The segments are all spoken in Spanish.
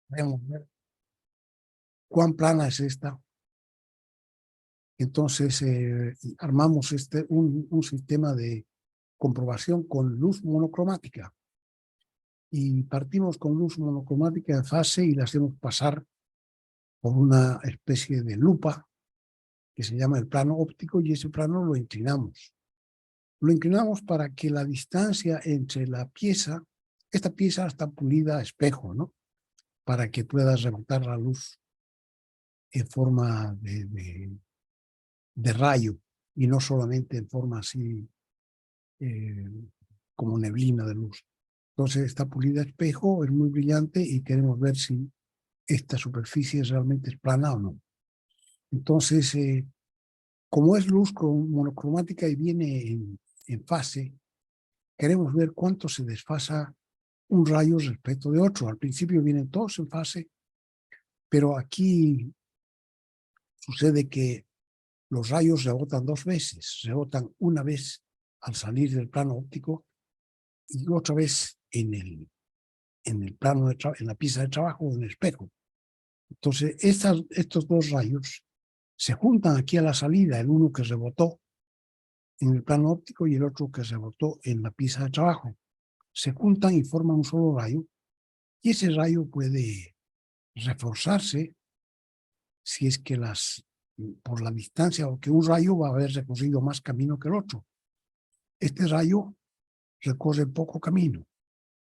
Podemos ver cuán plana es esta. Entonces armamos un sistema de comprobación con luz monocromática. Y partimos con luz monocromática en fase y la hacemos pasar por una especie de lupa que se llama el plano óptico, y ese plano lo inclinamos. Lo inclinamos para que la distancia entre la pieza, esta pieza está pulida a espejo, ¿no? Para que pueda rebotar la luz en forma de rayo y no solamente en forma así como neblina de luz. Entonces está pulida a espejo, es muy brillante y queremos ver si esta superficie realmente es plana o no. Entonces, como es luz monocromática y viene en fase, queremos ver cuánto se desfasa un rayo respecto de otro. Al principio vienen todos en fase, pero aquí sucede que los rayos rebotan dos veces. Rebotan una vez al salir del plano óptico y otra vez en el plano en la pieza de trabajo o en el espejo. Entonces, estos dos rayos se juntan aquí a la salida, el uno que rebotó en el plano óptico y el otro que rebotó en la pieza de trabajo. Se juntan y forman un solo rayo, y ese rayo puede reforzarse si es que por la distancia, o que un rayo va a haber recorrido más camino que el otro. Este rayo recorre poco camino,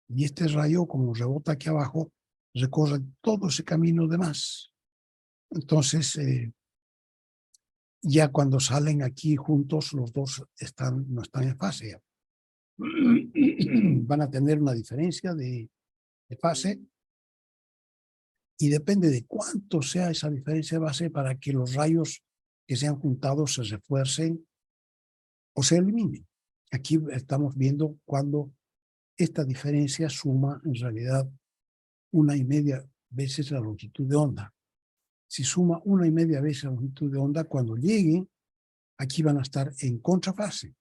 y este rayo, como rebota aquí abajo, recorre todo ese camino de más. Entonces, ya cuando salen aquí juntos, los dos no están en fase. Van a tener una diferencia de fase, y depende de cuánto sea esa diferencia de fase para que los rayos que se han juntado se refuercen o se eliminen. Aquí estamos viendo cuando esta diferencia suma en realidad 1,5 veces la longitud de onda. Si suma 1,5 veces la longitud de onda, cuando lleguen, aquí van a estar en contrafase.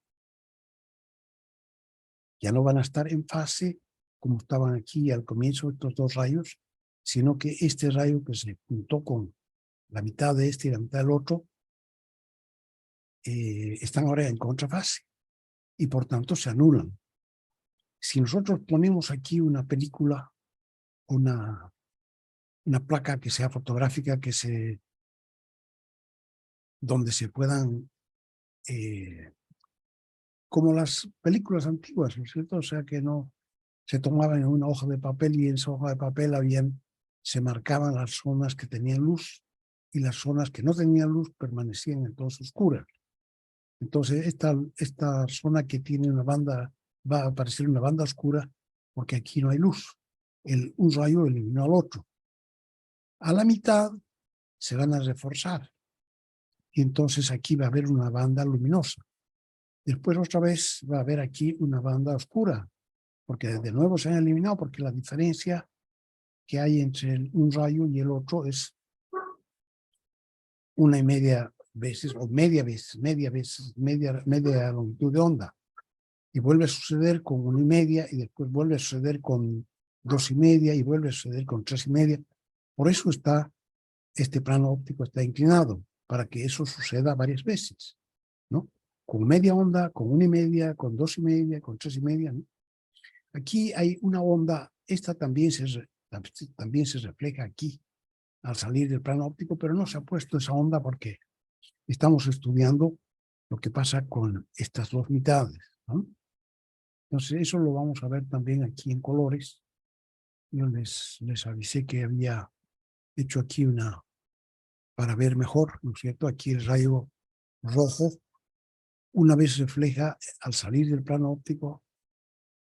Ya no van a estar en fase como estaban aquí al comienzo estos dos rayos, sino que este rayo que se juntó con la mitad de este y la mitad del otro, están ahora en contrafase y por tanto se anulan. Si nosotros ponemos aquí una película, una placa que sea fotográfica, donde se puedan, como las películas antiguas, ¿no es cierto? O sea, que no se tomaban en una hoja de papel y en esa hoja de papel se marcaban las zonas que tenían luz y las zonas que no tenían luz permanecían entonces oscuras. Entonces, esta zona que tiene una banda, va a aparecer una banda oscura porque aquí no hay luz. Un rayo eliminó al otro. A la mitad se van a reforzar y entonces aquí va a haber una banda luminosa. Después otra vez va a haber aquí una banda oscura, porque de nuevo se han eliminado, porque la diferencia que hay entre un rayo y el otro es 1,5 veces, o media longitud de onda. Y vuelve a suceder con 1,5, y después vuelve a suceder con 2,5, y vuelve a suceder con 3,5. Por eso este plano óptico está inclinado, para que eso suceda varias veces, ¿no? Con media onda, con 1,5, con 2,5, con 3,5, ¿no? Aquí hay una onda, esta también se refleja aquí al salir del plano óptico, pero no se ha puesto esa onda porque estamos estudiando lo que pasa con estas dos mitades, ¿no? Entonces eso lo vamos a ver también aquí en colores. Yo les avisé que había hecho aquí para ver mejor, ¿no es cierto? Aquí el rayo rojo, una vez refleja al salir del plano óptico,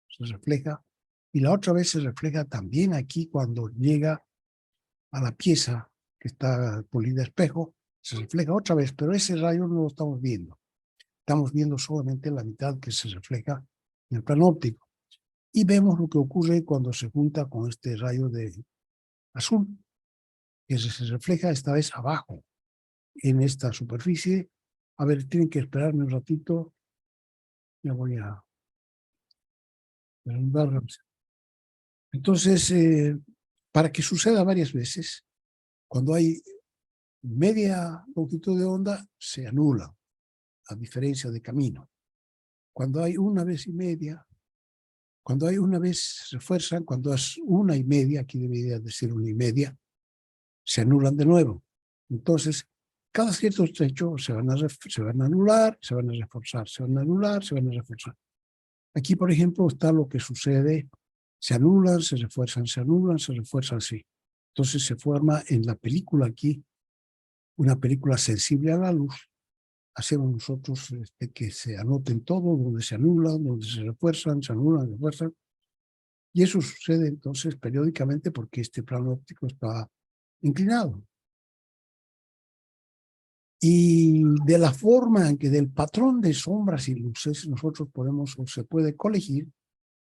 se refleja, y la otra vez se refleja también aquí cuando llega a la pieza que está pulida a espejo, se refleja otra vez, pero ese rayo no lo estamos viendo. Estamos viendo solamente la mitad que se refleja en el plano óptico. Y vemos lo que ocurre cuando se junta con este rayo de azul, que se refleja esta vez abajo, en esta superficie. A ver, tienen que esperarme un ratito. Ya voy a... Entonces, para que suceda varias veces, cuando hay media longitud de onda, se anula, a diferencia de camino. Cuando hay una vez y media, cuando hay una vez se refuerzan, cuando es una y media, aquí debería decir una y media, se anulan de nuevo. Entonces, cada cierto trecho se van a anular, se van a reforzar, se van a anular, se van a reforzar. Aquí, por ejemplo, está lo que sucede, se anulan, se refuerzan, se anulan, se refuerzan, sí. Entonces se forma en la película aquí, una película sensible a la luz. Hacemos nosotros que se anoten todo, donde se anulan, donde se refuerzan, se anulan, se refuerzan. Y eso sucede entonces periódicamente porque este plano óptico está inclinado. Y de la forma en que del patrón de sombras y luces nosotros podemos o se puede colegir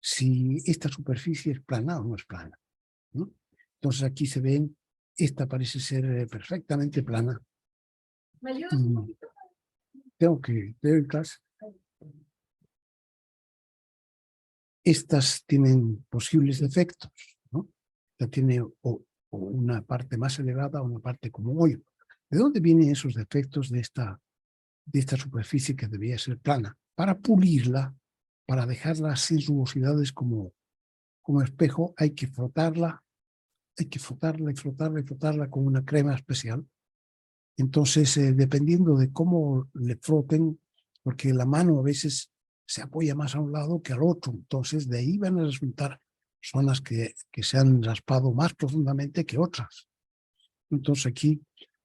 si esta superficie es plana o no es plana, ¿no? Entonces aquí se ven, esta parece ser perfectamente plana. ¿Me ayudas un poquito? Tengo en clase. Estas tienen posibles defectos, ¿no? Esta tiene o una parte más elevada o una parte como hoyo. ¿De dónde vienen esos defectos de esta superficie que debía ser plana? Para pulirla, para dejarla sin rugosidades como espejo, hay que frotarla y frotarla y frotarla con una crema especial. Entonces, dependiendo de cómo le froten, porque la mano a veces se apoya más a un lado que al otro, entonces de ahí van a resultar zonas que se han raspado más profundamente que otras. Entonces aquí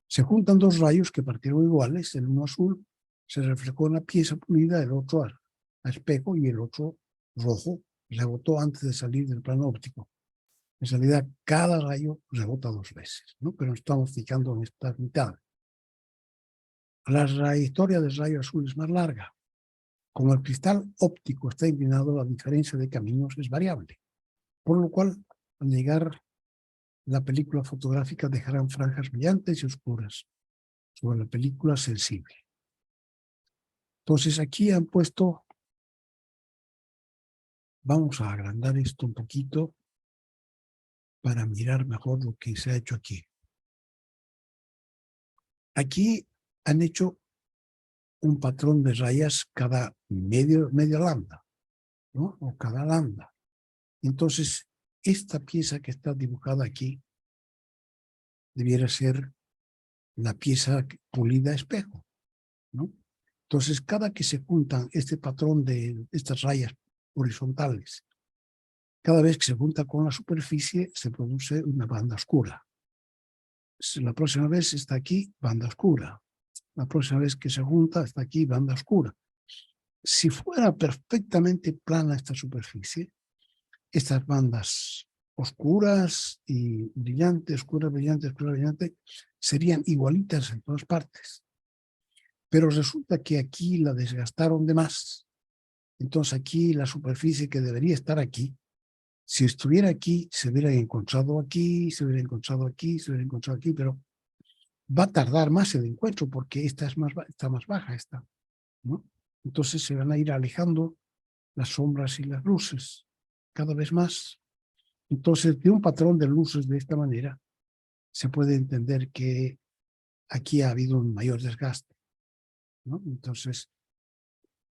se juntan dos rayos que partieron iguales, el uno azul se reflejó en la pieza pulida, el otro a espejo y el otro rojo rebotó antes de salir del plano óptico. En realidad, cada rayo rebota dos veces, ¿no? Pero estamos fijando en esta mitad. La trayectoria del rayo azul es más larga. Como el cristal óptico está inclinado, la diferencia de caminos es variable. Por lo cual, al llegar la película fotográfica dejarán franjas brillantes y oscuras sobre la película sensible. Entonces aquí han puesto, vamos a agrandar esto un poquito para mirar mejor lo que se ha hecho aquí. Aquí han hecho un patrón de rayas cada media lambda, ¿no? O cada lambda. Entonces, esta pieza que está dibujada aquí debiera ser la pieza pulida a espejo, ¿no? Entonces, cada que se juntan este patrón de estas rayas horizontales, cada vez que se junta con la superficie, se produce una banda oscura. La próxima vez está aquí, banda oscura. La próxima vez que se junta, está aquí, banda oscura. Si fuera perfectamente plana esta superficie, estas bandas oscuras y brillantes, oscura, brillante, oscura, brillante, serían igualitas en todas partes. Pero resulta que aquí la desgastaron de más. Entonces aquí la superficie que debería estar aquí, si estuviera aquí, se hubiera encontrado aquí, se hubiera encontrado aquí, se hubiera encontrado aquí, pero va a tardar más el encuentro porque esta está más baja, esta, ¿no? Entonces se van a ir alejando las sombras y las luces cada vez más. Entonces, de un patrón de luces de esta manera, se puede entender que aquí ha habido un mayor desgaste, ¿no? Entonces,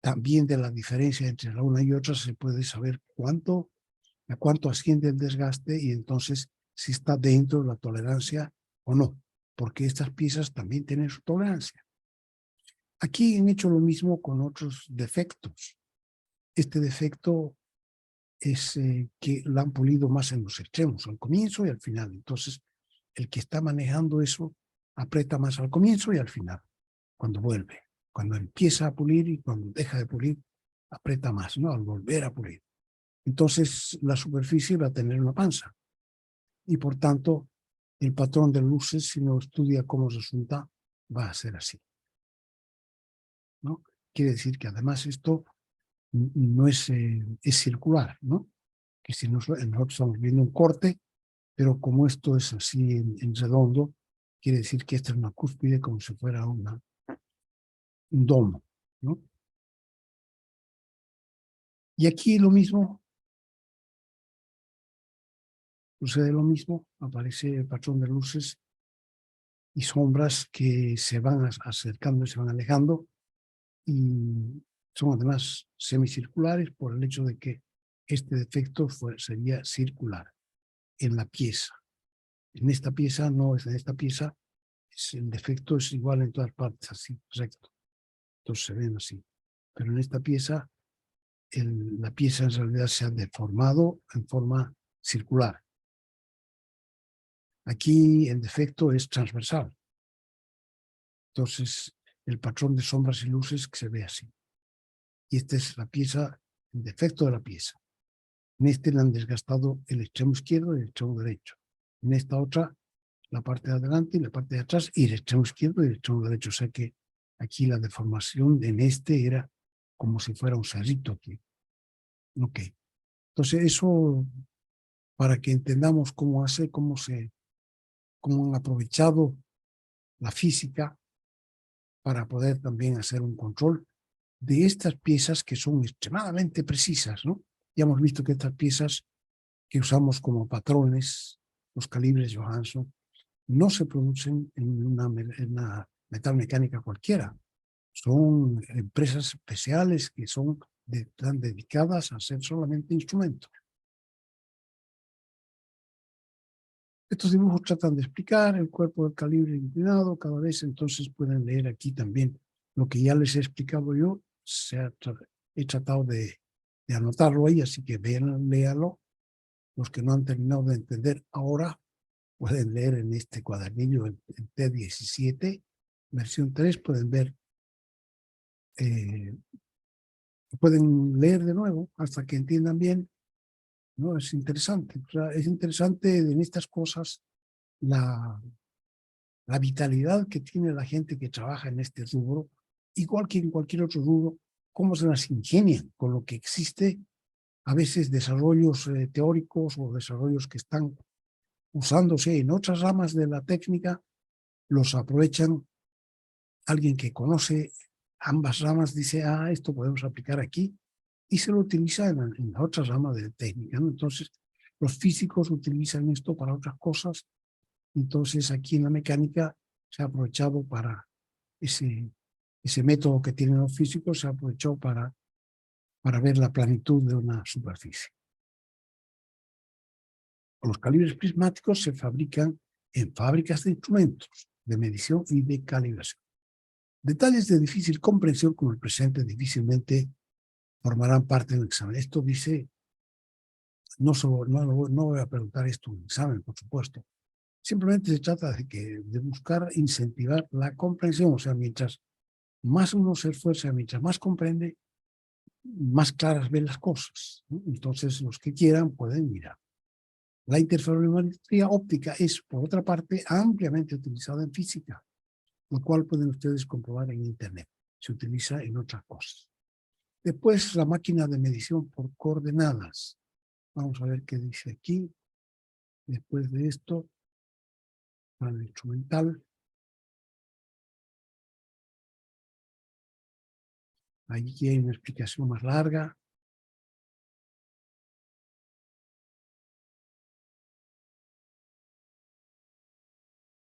también de la diferencia entre la una y otra se puede saber a cuánto asciende el desgaste y entonces si está dentro de la tolerancia o no, porque estas piezas también tienen su tolerancia. Aquí han hecho lo mismo con otros defectos. Este defecto es que la han pulido más en los extremos, al comienzo y al final. Entonces, el que está manejando eso aprieta más al comienzo y al final, cuando vuelve. Cuando empieza a pulir y cuando deja de pulir, aprieta más, ¿no? Al volver a pulir. Entonces, la superficie va a tener una panza. Y por tanto, el patrón de luces, si no estudia cómo resulta, va a ser así, ¿no? Quiere decir que además esto no es circular, ¿no? Que si nosotros estamos viendo un corte, pero como esto es así en redondo, quiere decir que esta es una cúspide como si fuera un domo, ¿no? Y aquí lo mismo sucede lo mismo, aparece el patrón de luces y sombras que se van acercando y se van alejando, y son además semicirculares por el hecho de que este defecto sería circular en la pieza. En esta pieza no es, en esta pieza el defecto es igual en todas partes, así, recto. Entonces se ven así. Pero en esta pieza, la pieza en realidad se ha deformado en forma circular. Aquí el defecto es transversal. Entonces el patrón de sombras y luces que se ve así. Y esta es la pieza, el defecto de la pieza. En este le han desgastado el extremo izquierdo y el extremo derecho. En esta otra, la parte de adelante y la parte de atrás, y el extremo izquierdo y el extremo derecho. O sea que aquí la deformación en este era como si fuera un cerrito aquí. Ok. Entonces eso, para que entendamos cómo cómo han aprovechado la física para poder también hacer un control de estas piezas que son extremadamente precisas, ¿no? Ya hemos visto que estas piezas que usamos como patrones, los calibres Johansson, no se producen en una metal mecánica cualquiera. Son empresas especiales que están dedicadas a hacer solamente instrumentos. Estos dibujos tratan de explicar el cuerpo del calibre inclinado cada vez, entonces pueden leer aquí también lo que ya les he explicado yo. He tratado de anotarlo ahí, así que léalo. Los que no han terminado de entender ahora pueden leer en este cuadernillo, el T17, versión 3, pueden ver, pueden leer de nuevo hasta que entiendan bien, ¿no? Es interesante. O sea, es interesante en estas cosas la vitalidad que tiene la gente que trabaja en este rubro, igual que en cualquier otro rubro, cómo se las ingenian con lo que existe, a veces desarrollos teóricos o desarrollos que están usándose en otras ramas de la técnica, los aprovechan. Alguien que conoce ambas ramas dice, esto podemos aplicar aquí, y se lo utiliza en la otra rama de técnica, ¿no? Entonces, los físicos utilizan esto para otras cosas. Entonces, aquí en la mecánica se ha aprovechado para ese método que tienen los físicos, se ha aprovechado para ver la planitud de una superficie. Los calibres prismáticos se fabrican en fábricas de instrumentos de medición y de calibración. Detalles de difícil comprensión como el presente difícilmente formarán parte del examen. Esto dice, no voy a preguntar esto en un examen, por supuesto. Simplemente se trata de buscar incentivar la comprensión. O sea, mientras más uno se esfuerza, mientras más comprende, más claras ven las cosas, ¿no? Entonces, los que quieran pueden mirar. La interferometría óptica es, por otra parte, ampliamente utilizada en física, lo cual pueden ustedes comprobar en Internet. Se utiliza en otras cosas. Después, la máquina de medición por coordenadas. Vamos a ver qué dice aquí. Después de esto, para el instrumental. Aquí hay una explicación más larga.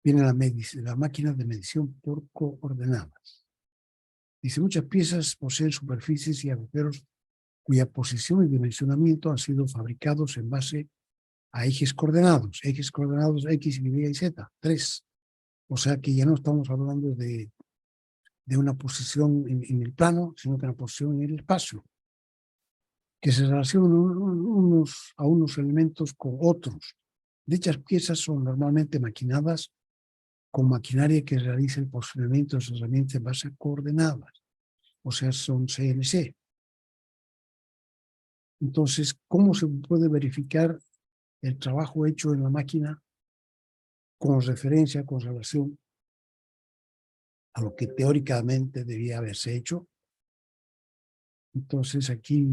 Viene la máquina de medición por coordenadas. Dice, muchas piezas poseen superficies y agujeros cuya posición y dimensionamiento han sido fabricados en base a ejes coordenados X, Y y Z, 3. O sea que ya no estamos hablando de una posición en el plano, sino que una posición en el espacio, que se relacionan a unos elementos con otros. Dichas piezas son normalmente maquinadas con maquinaria que realiza el posicionamiento de sus herramientas en base a coordenadas, o sea, son CNC. Entonces, ¿cómo se puede verificar el trabajo hecho en la máquina con referencia, con relación a lo que teóricamente debía haberse hecho? Entonces, aquí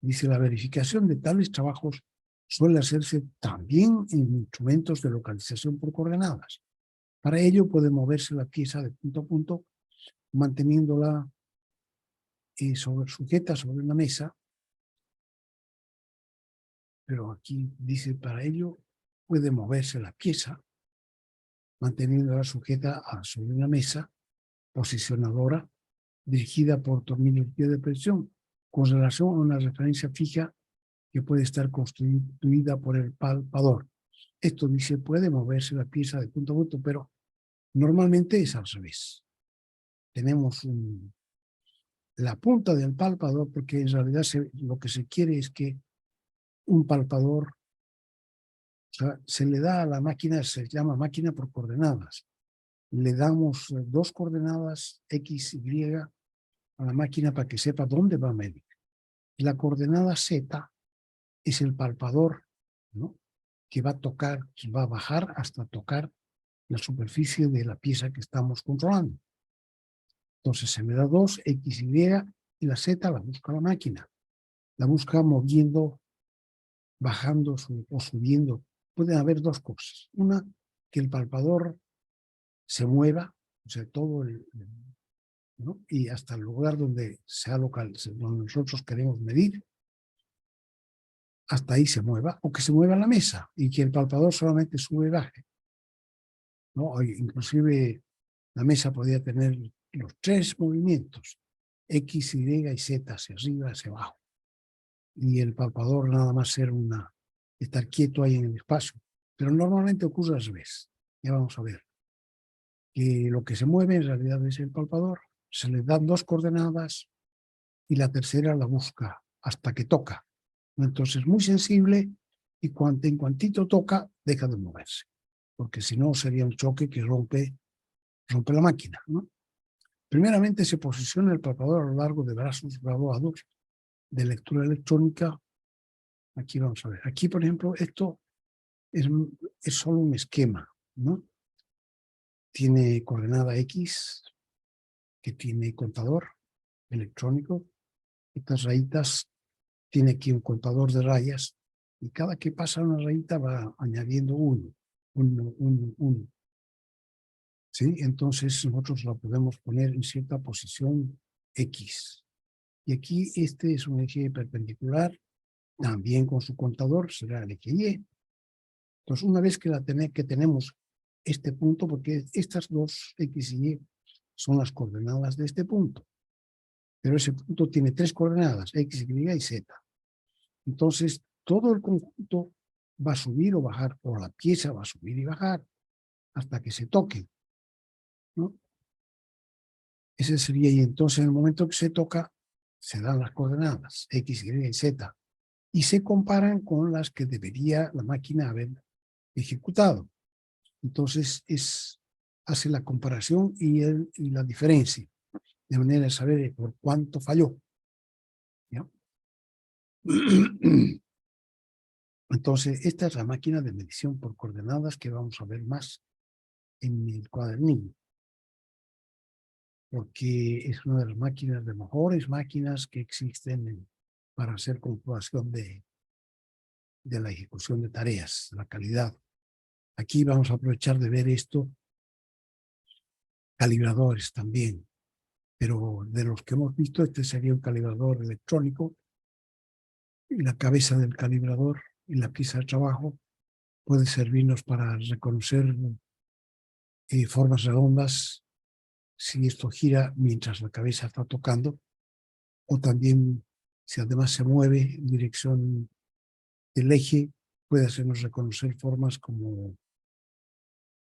dice, la verificación de tales trabajos suele hacerse también en instrumentos de localización por coordenadas. Para ello puede moverse la pieza de punto a punto, manteniéndola sujeta sobre una mesa, pero aquí dice para ello puede moverse la pieza, manteniéndola sujeta sobre una mesa posicionadora dirigida por tornillos de presión, con relación a una referencia fija que puede estar constituida por el palpador. Esto dice, puede moverse la pieza de punto a punto, pero normalmente es al revés. Tenemos la punta del palpador, porque en realidad lo que se quiere es que un palpador, o sea, se le da a la máquina, se llama máquina por coordenadas. Le damos 2 coordenadas X, Y a la máquina para que sepa dónde va a medir. Y la coordenada Z es el palpador, ¿no?, que va a tocar, que va a bajar hasta tocar la superficie de la pieza que estamos controlando. Entonces se me da 2, X, Y, y la Z la busca la máquina. La busca moviendo, bajando o subiendo. Pueden haber 2 cosas. Una, que el palpador se mueva, o sea, todo ¿no?, y hasta el lugar donde sea local, donde nosotros queremos medir, hasta ahí se mueva, o que se mueva la mesa y que el palpador solamente sube y baje, ¿no? Inclusive la mesa podría tener los 3 movimientos, X, Y y Z, hacia arriba, hacia abajo. Y el palpador nada más estar quieto ahí en el espacio. Pero normalmente ocurre al revés. Ya vamos a ver. Que lo que se mueve en realidad es el palpador, se le dan 2 coordenadas y la tercera la busca hasta que toca. Entonces es muy sensible y en cuantito toca, deja de moverse. Porque si no sería un choque que rompe la máquina, ¿no? Primeramente se posiciona el palpador a lo largo de brazos graduados de lectura electrónica. Aquí vamos a ver. Aquí, por ejemplo, esto es solo un esquema, ¿no? Tiene coordenada X, que tiene contador electrónico. Estas rayitas tiene aquí un contador de rayas y cada que pasa una rayita va añadiendo uno. ¿Sí? Entonces nosotros la podemos poner en cierta posición X. Y aquí este es un eje perpendicular, también con su contador, será el eje Y. Entonces una vez que tenemos este punto, porque estas 2 X y Y son las coordenadas de este punto, pero ese punto tiene 3 coordenadas, X, Y y Z. Entonces todo el conjunto va a subir o bajar, o la pieza va a subir y bajar hasta que se toque, ¿no? Ese sería, y entonces en el momento que se toca, se dan las coordenadas X, Y y Z, y se comparan con las que debería la máquina haber ejecutado. Entonces hace la comparación y la diferencia, de manera de saber por cuánto falló, ¿ya? Entonces esta es la máquina de medición por coordenadas que vamos a ver más en el cuadernillo, porque es una de las máquinas, de mejores máquinas que existen para hacer comprobación de la ejecución de tareas, la calidad. Aquí vamos a aprovechar de ver esto, calibradores también, pero de los que hemos visto, este sería un calibrador electrónico, y la cabeza del calibrador y la pieza de trabajo puede servirnos para reconocer formas redondas, si esto gira mientras la cabeza está tocando, o también si además se mueve en dirección del eje, puede hacernos reconocer formas como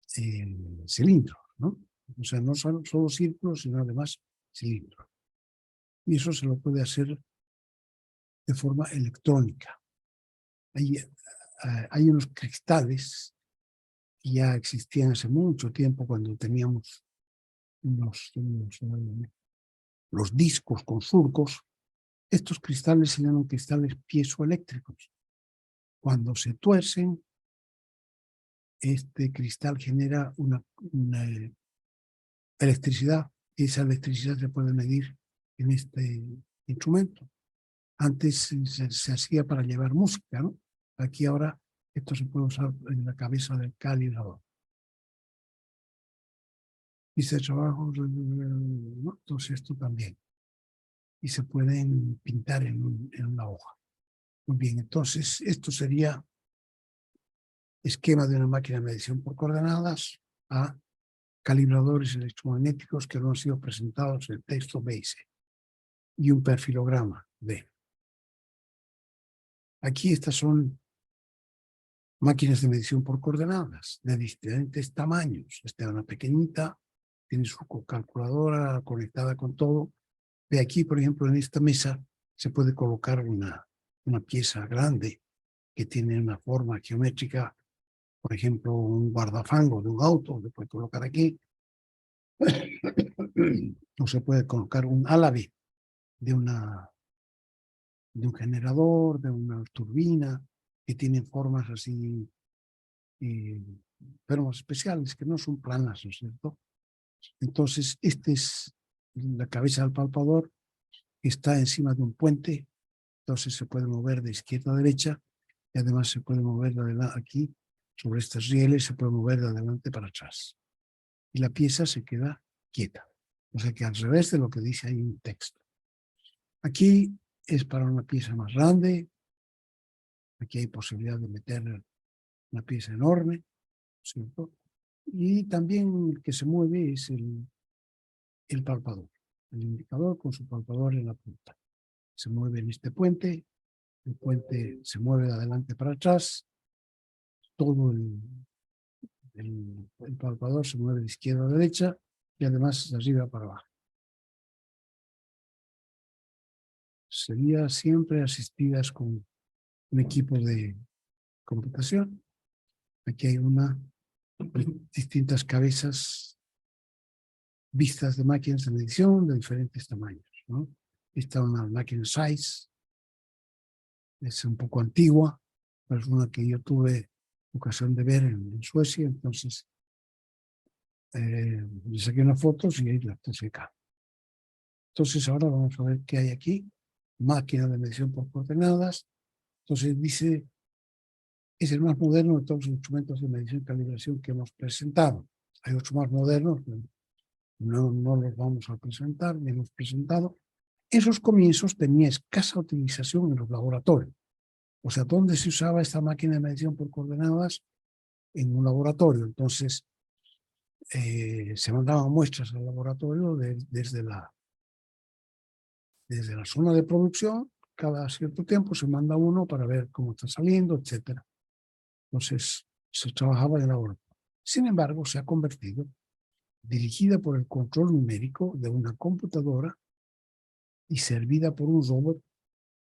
cilindros, ¿no? O sea, no son solo círculos, sino además cilindros. Y eso se lo puede hacer de forma electrónica. Hay unos cristales que ya existían hace mucho tiempo cuando teníamos los discos con surcos. Estos cristales se llaman cristales piezoeléctricos. Cuando se tuercen, este cristal genera una electricidad. Esa electricidad se puede medir en este instrumento. Antes se hacía para llevar música, ¿no? Aquí ahora esto se puede usar en la cabeza del calibrador. Dice trabajo, ¿no? Entonces esto también. Y se pueden pintar en una hoja. Muy bien, entonces esto sería esquema de una máquina de medición por coordenadas a calibradores electromagnéticos que no han sido presentados en el texto BASE y un perfilograma B. Aquí estas son máquinas de medición por coordenadas de diferentes tamaños. Esta es una pequeñita, tiene su calculadora conectada con todo. De aquí, por ejemplo, en esta mesa se puede colocar una pieza grande que tiene una forma geométrica, por ejemplo, un guardafango de un auto, se puede colocar aquí. O se puede colocar un álave de un generador, de una turbina, que tienen formas así, formas especiales, que no son planas, ¿no es cierto? Entonces, esta es la cabeza del palpador, que está encima de un puente, entonces se puede mover de izquierda a derecha, y además se puede mover de adelante aquí, sobre estas rieles, se puede mover de adelante para atrás. Y la pieza se queda quieta. O sea que al revés de lo que dice ahí un texto. Aquí es para una pieza más grande. Aquí hay posibilidad de meter una pieza enorme, ¿cierto? Y también el que se mueve es el palpador. El indicador con su palpador en la punta. Se mueve en este puente. El puente se mueve de adelante para atrás. Todo el palpador se mueve de izquierda a derecha y además de arriba para abajo. Sería siempre asistidas con un equipo de computación. Aquí hay distintas cabezas vistas de máquinas de medición de diferentes tamaños, ¿no? Esta es una máquina SAIS, es un poco antigua, pero es una que yo tuve ocasión de ver en Suecia, entonces le saqué unas fotos y ahí las puse acá. Entonces ahora vamos a ver qué hay aquí. Máquina de medición por coordenadas. Entonces dice, es el más moderno de todos los instrumentos de medición y calibración que hemos presentado. Hay otros más modernos, no los vamos a presentar, ni hemos presentado. Esos comienzos tenía escasa utilización en los laboratorios. O sea, ¿dónde se usaba esta máquina de medición por coordenadas? En un laboratorio. Entonces, se mandaban muestras al laboratorio desde la zona de producción. Cada cierto tiempo se manda uno para ver cómo está saliendo, etc. Entonces, se trabajaba en el laboratorio. Sin embargo, se ha convertido, dirigida por el control numérico de una computadora y servida por un robot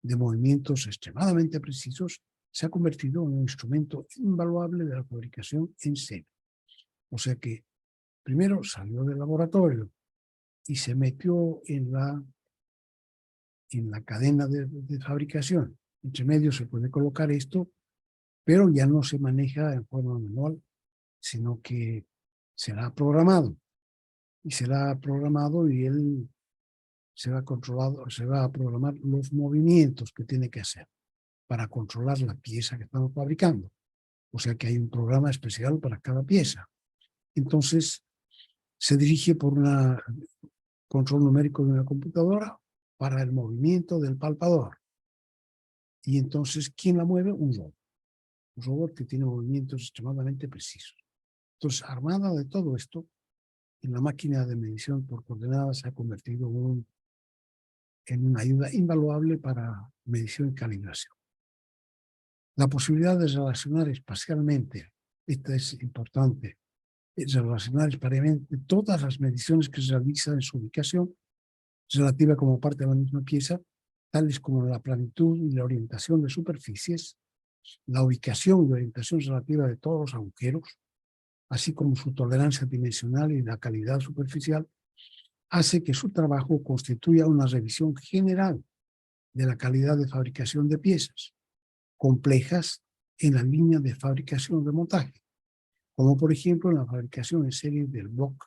de movimientos extremadamente precisos, se ha convertido en un instrumento invaluable de la fabricación en serie. O sea que primero salió del laboratorio y se metió en la cadena de fabricación. Entre medio se puede colocar esto, pero ya no se maneja en forma manual, sino que será programado. Y será programado y él se va a programar los movimientos que tiene que hacer para controlar la pieza que estamos fabricando. O sea que hay un programa especial para cada pieza. Entonces, se dirige por un control numérico de una computadora para el movimiento del palpador. Y entonces, ¿quién la mueve? Un robot. Un robot que tiene movimientos extremadamente precisos. Entonces, armada de todo esto, en la máquina de medición por coordenadas se ha convertido en una ayuda invaluable para medición y calibración. La posibilidad de relacionar espacialmente, esta es importante, relacionar espacialmente todas las mediciones que se realizan en su ubicación relativa como parte de la misma pieza, tales como la planitud y la orientación de superficies, la ubicación y orientación relativa de todos los agujeros, así como su tolerancia dimensional y la calidad superficial, hace que su trabajo constituya una revisión general de la calidad de fabricación de piezas complejas en la línea de fabricación de montaje, como por ejemplo en la fabricación en serie del bloque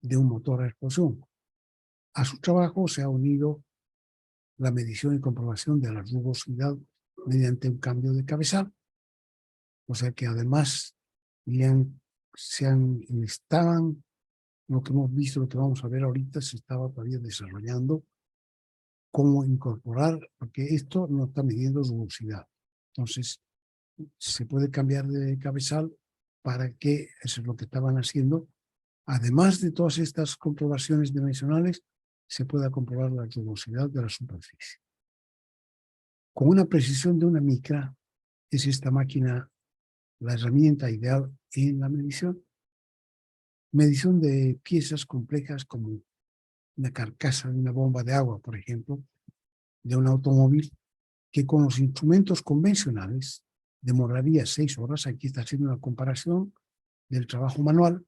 de un motor a explosión. A su trabajo se ha unido la medición y comprobación de la rugosidad mediante un cambio de cabezal, o sea que además estaban, lo que hemos visto, lo que vamos a ver ahorita, se estaba todavía desarrollando cómo incorporar, porque esto no está midiendo rugosidad. Entonces, se puede cambiar de cabezal para que, eso es lo que estaban haciendo, además de todas estas comprobaciones dimensionales, se pueda comprobar la rugosidad de la superficie. Con una precisión de una micra, es esta máquina la herramienta ideal en la medición. Medición de piezas complejas como una carcasa de una bomba de agua, por ejemplo, de un automóvil, que con los instrumentos convencionales demoraría 6 horas. Aquí está haciendo una comparación del trabajo manual.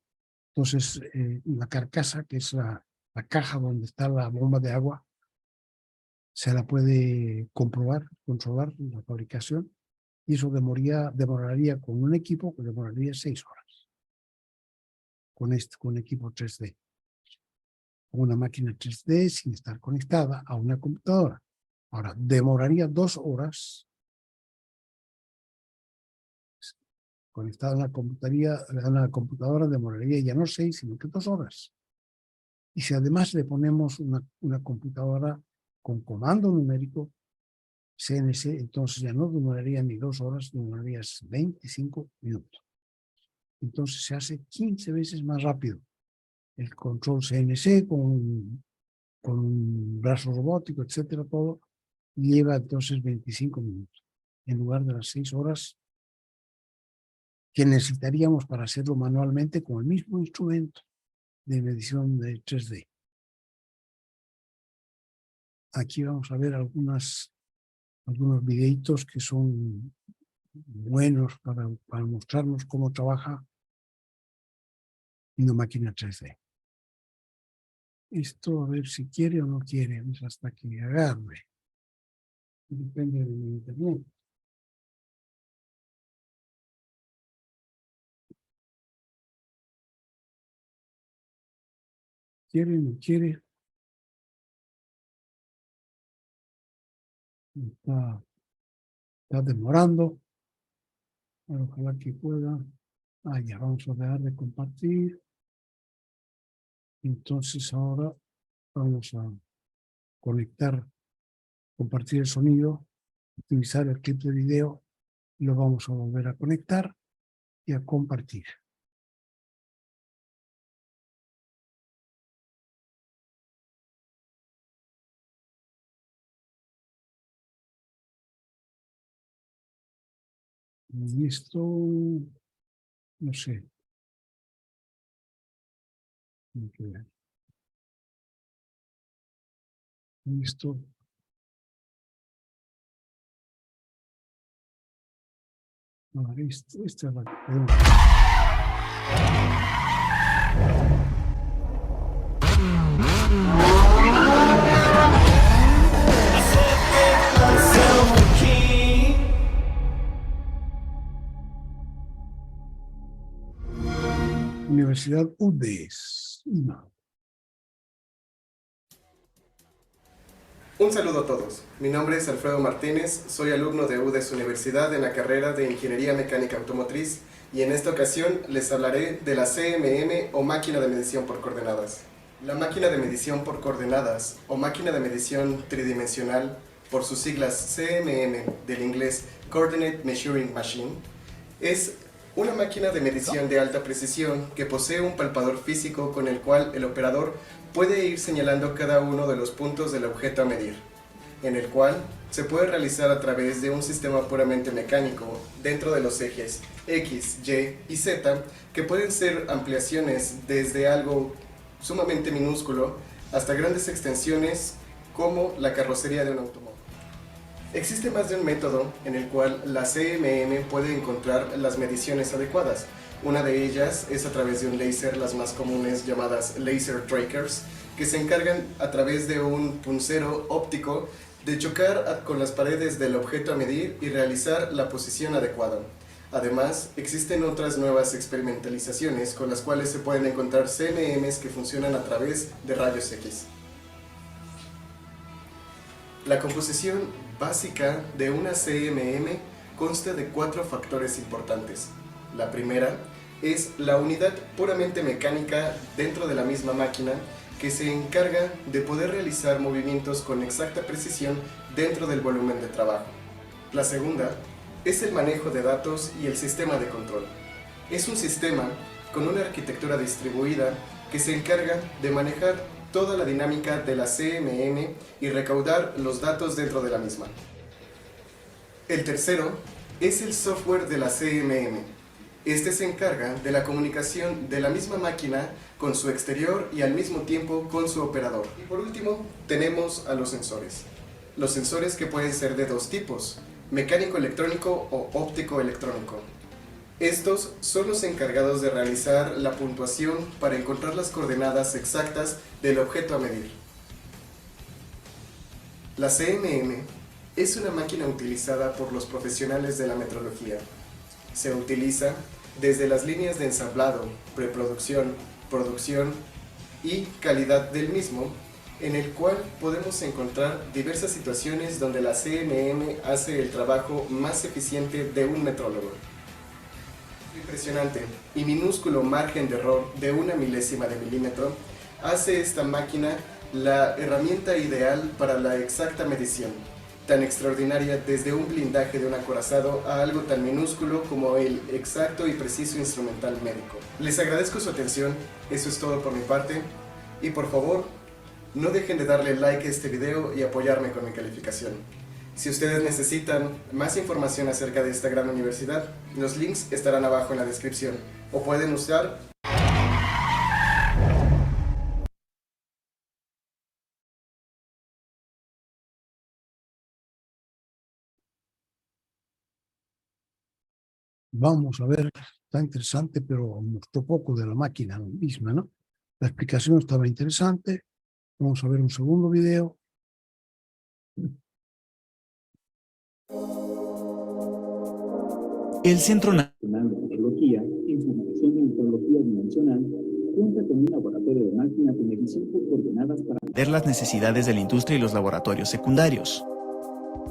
Entonces, la carcasa, que es la caja donde está la bomba de agua, se la puede comprobar, controlar la fabricación, y eso demoraría con un equipo que demoraría 6 horas. Con equipo 3D. Con una máquina 3D sin estar conectada a una computadora. Ahora, demoraría 2 horas conectada a una computadora, demoraría ya no 6, sino que 2 horas. Y si además le ponemos una computadora con comando numérico, CNC, entonces ya no demoraría ni 2 horas, demoraría 25 minutos. Entonces se hace 15 veces más rápido. El control CNC con un brazo robótico, etcétera, todo, lleva entonces 25 minutos, en lugar de las 6 horas que necesitaríamos para hacerlo manualmente con el mismo instrumento de medición de 3D. Aquí vamos a ver algunos videitos que son buenos para mostrarnos cómo trabaja una máquina 3D. Esto, a ver si quiere o no quiere, hasta que agarre. Depende de mi internet. ¿Quiere o no quiere? Está demorando. Pero ojalá que pueda. Ya vamos a dejar de compartir. Entonces ahora vamos a compartir el sonido, utilizar el clip de video, y lo vamos a volver a conectar y a compartir. Y esto, no sé. Esto. No, esto es la Universidad UDES. Un saludo a todos. Mi nombre es Alfredo Martínez, soy alumno de UDES Universidad en la carrera de Ingeniería Mecánica Automotriz y en esta ocasión les hablaré de la CMM o máquina de medición por coordenadas. La máquina de medición por coordenadas o máquina de medición tridimensional, por sus siglas CMM del inglés Coordinate Measuring Machine, es una máquina de medición de alta precisión que posee un palpador físico con el cual el operador puede ir señalando cada uno de los puntos del objeto a medir, en el cual se puede realizar a través de un sistema puramente mecánico dentro de los ejes X, Y y Z, que pueden ser ampliaciones desde algo sumamente minúsculo hasta grandes extensiones como la carrocería de un automóvil. Existe más de un método en el cual la CMM puede encontrar las mediciones adecuadas. Una de ellas es a través de un láser, las más comunes llamadas laser trackers, que se encargan a través de un puncero óptico de chocar con las paredes del objeto a medir y realizar la posición adecuada. Además, existen otras nuevas experimentalizaciones con las cuales se pueden encontrar CMMs que funcionan a través de rayos X. La composición básica de una CMM consta de 4 factores importantes. La primera es la unidad puramente mecánica dentro de la misma máquina, que se encarga de poder realizar movimientos con exacta precisión dentro del volumen de trabajo. La segunda es el manejo de datos y el sistema de control. Es un sistema con una arquitectura distribuida que se encarga de manejar toda la dinámica de la CMM y recaudar los datos dentro de la misma. El tercero es el software de la CMM. Este se encarga de la comunicación de la misma máquina con su exterior y al mismo tiempo con su operador. Y por último, tenemos a los sensores. Los sensores que pueden ser de dos tipos, mecánico electrónico o óptico electrónico. Estos son los encargados de realizar la puntuación para encontrar las coordenadas exactas del objeto a medir. La CMM es una máquina utilizada por los profesionales de la metrología. Se utiliza desde las líneas de ensamblado, preproducción, producción y calidad del mismo, en el cual podemos encontrar diversas situaciones donde la CMM hace el trabajo más eficiente de un metrólogo. Impresionante y minúsculo margen de error de 1/1000 de milímetro hace esta máquina la herramienta ideal para la exacta medición, tan extraordinaria desde un blindaje de un acorazado a algo tan minúsculo como el exacto y preciso instrumental médico. Les agradezco su atención, eso es todo por mi parte, y por favor, no dejen de darle like a este video y apoyarme con mi calificación. Si ustedes necesitan más información acerca de esta gran universidad, los links estarán abajo en la descripción, o pueden usar Vamos a ver, está interesante, pero mostró poco de la máquina misma, ¿no? La explicación estaba interesante. Vamos a ver un segundo video. El Centro Nacional de Metrología, Información de Metrología Dimensional, cuenta con un laboratorio de máquinas de medición por coordenadas para atender las necesidades de la industria y los laboratorios secundarios.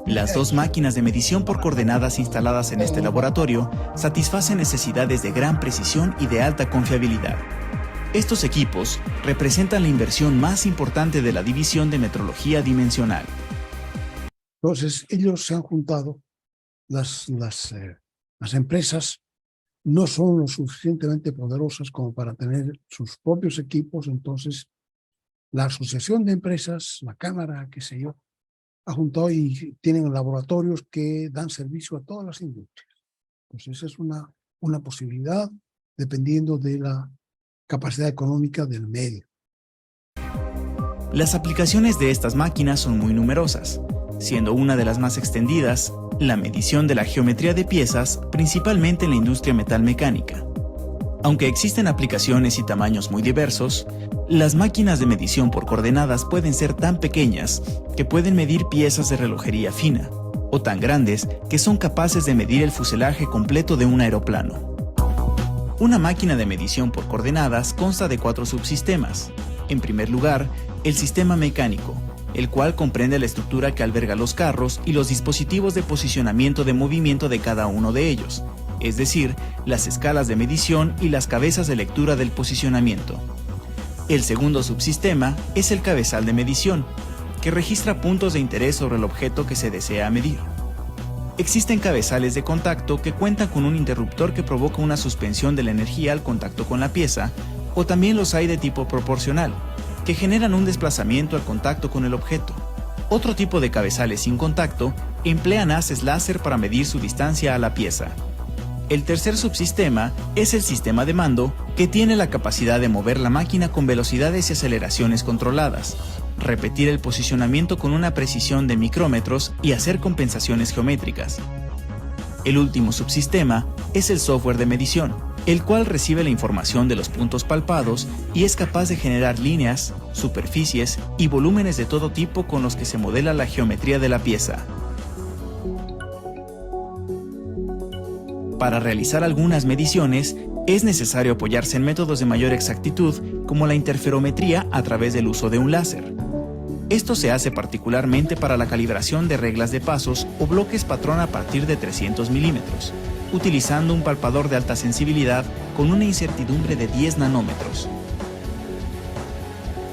Las dos máquinas de medición por coordenadas instaladas en este laboratorio satisfacen necesidades de gran precisión y de alta confiabilidad. Estos equipos representan la inversión más importante de la División de Metrología Dimensional. Entonces, ellos se han juntado, las empresas no son lo suficientemente poderosas como para tener sus propios equipos, entonces la asociación de empresas, la cámara, qué sé yo, ha juntado y tienen laboratorios que dan servicio a todas las industrias. Entonces es una posibilidad dependiendo de la capacidad económica del medio. Las aplicaciones de estas máquinas son muy numerosas, siendo una de las más extendidas la medición de la geometría de piezas, principalmente en la industria metalmecánica. Aunque existen aplicaciones y tamaños muy diversos, las máquinas de medición por coordenadas pueden ser tan pequeñas que pueden medir piezas de relojería fina, o tan grandes que son capaces de medir el fuselaje completo de un aeroplano. Una máquina de medición por coordenadas consta de 4 subsistemas. En primer lugar, el sistema mecánico, el cual comprende la estructura que alberga los carros y los dispositivos de posicionamiento de movimiento de cada uno de ellos, es decir, las escalas de medición y las cabezas de lectura del posicionamiento. El segundo subsistema es el cabezal de medición, que registra puntos de interés sobre el objeto que se desea medir. Existen cabezales de contacto que cuentan con un interruptor que provoca una suspensión de la energía al contacto con la pieza, o también los hay de tipo proporcional, que generan un desplazamiento al contacto con el objeto. Otro tipo de cabezales sin contacto emplean haces láser para medir su distancia a la pieza. El tercer subsistema es el sistema de mando, que tiene la capacidad de mover la máquina con velocidades y aceleraciones controladas, repetir el posicionamiento con una precisión de micrómetros y hacer compensaciones geométricas. El último subsistema es el software de medición, el cual recibe la información de los puntos palpados y es capaz de generar líneas, superficies y volúmenes de todo tipo con los que se modela la geometría de la pieza. Para realizar algunas mediciones, es necesario apoyarse en métodos de mayor exactitud, como la interferometría a través del uso de un láser. Esto se hace particularmente para la calibración de reglas de pasos o bloques patrón a partir de 300 milímetros, utilizando un palpador de alta sensibilidad con una incertidumbre de 10 nanómetros.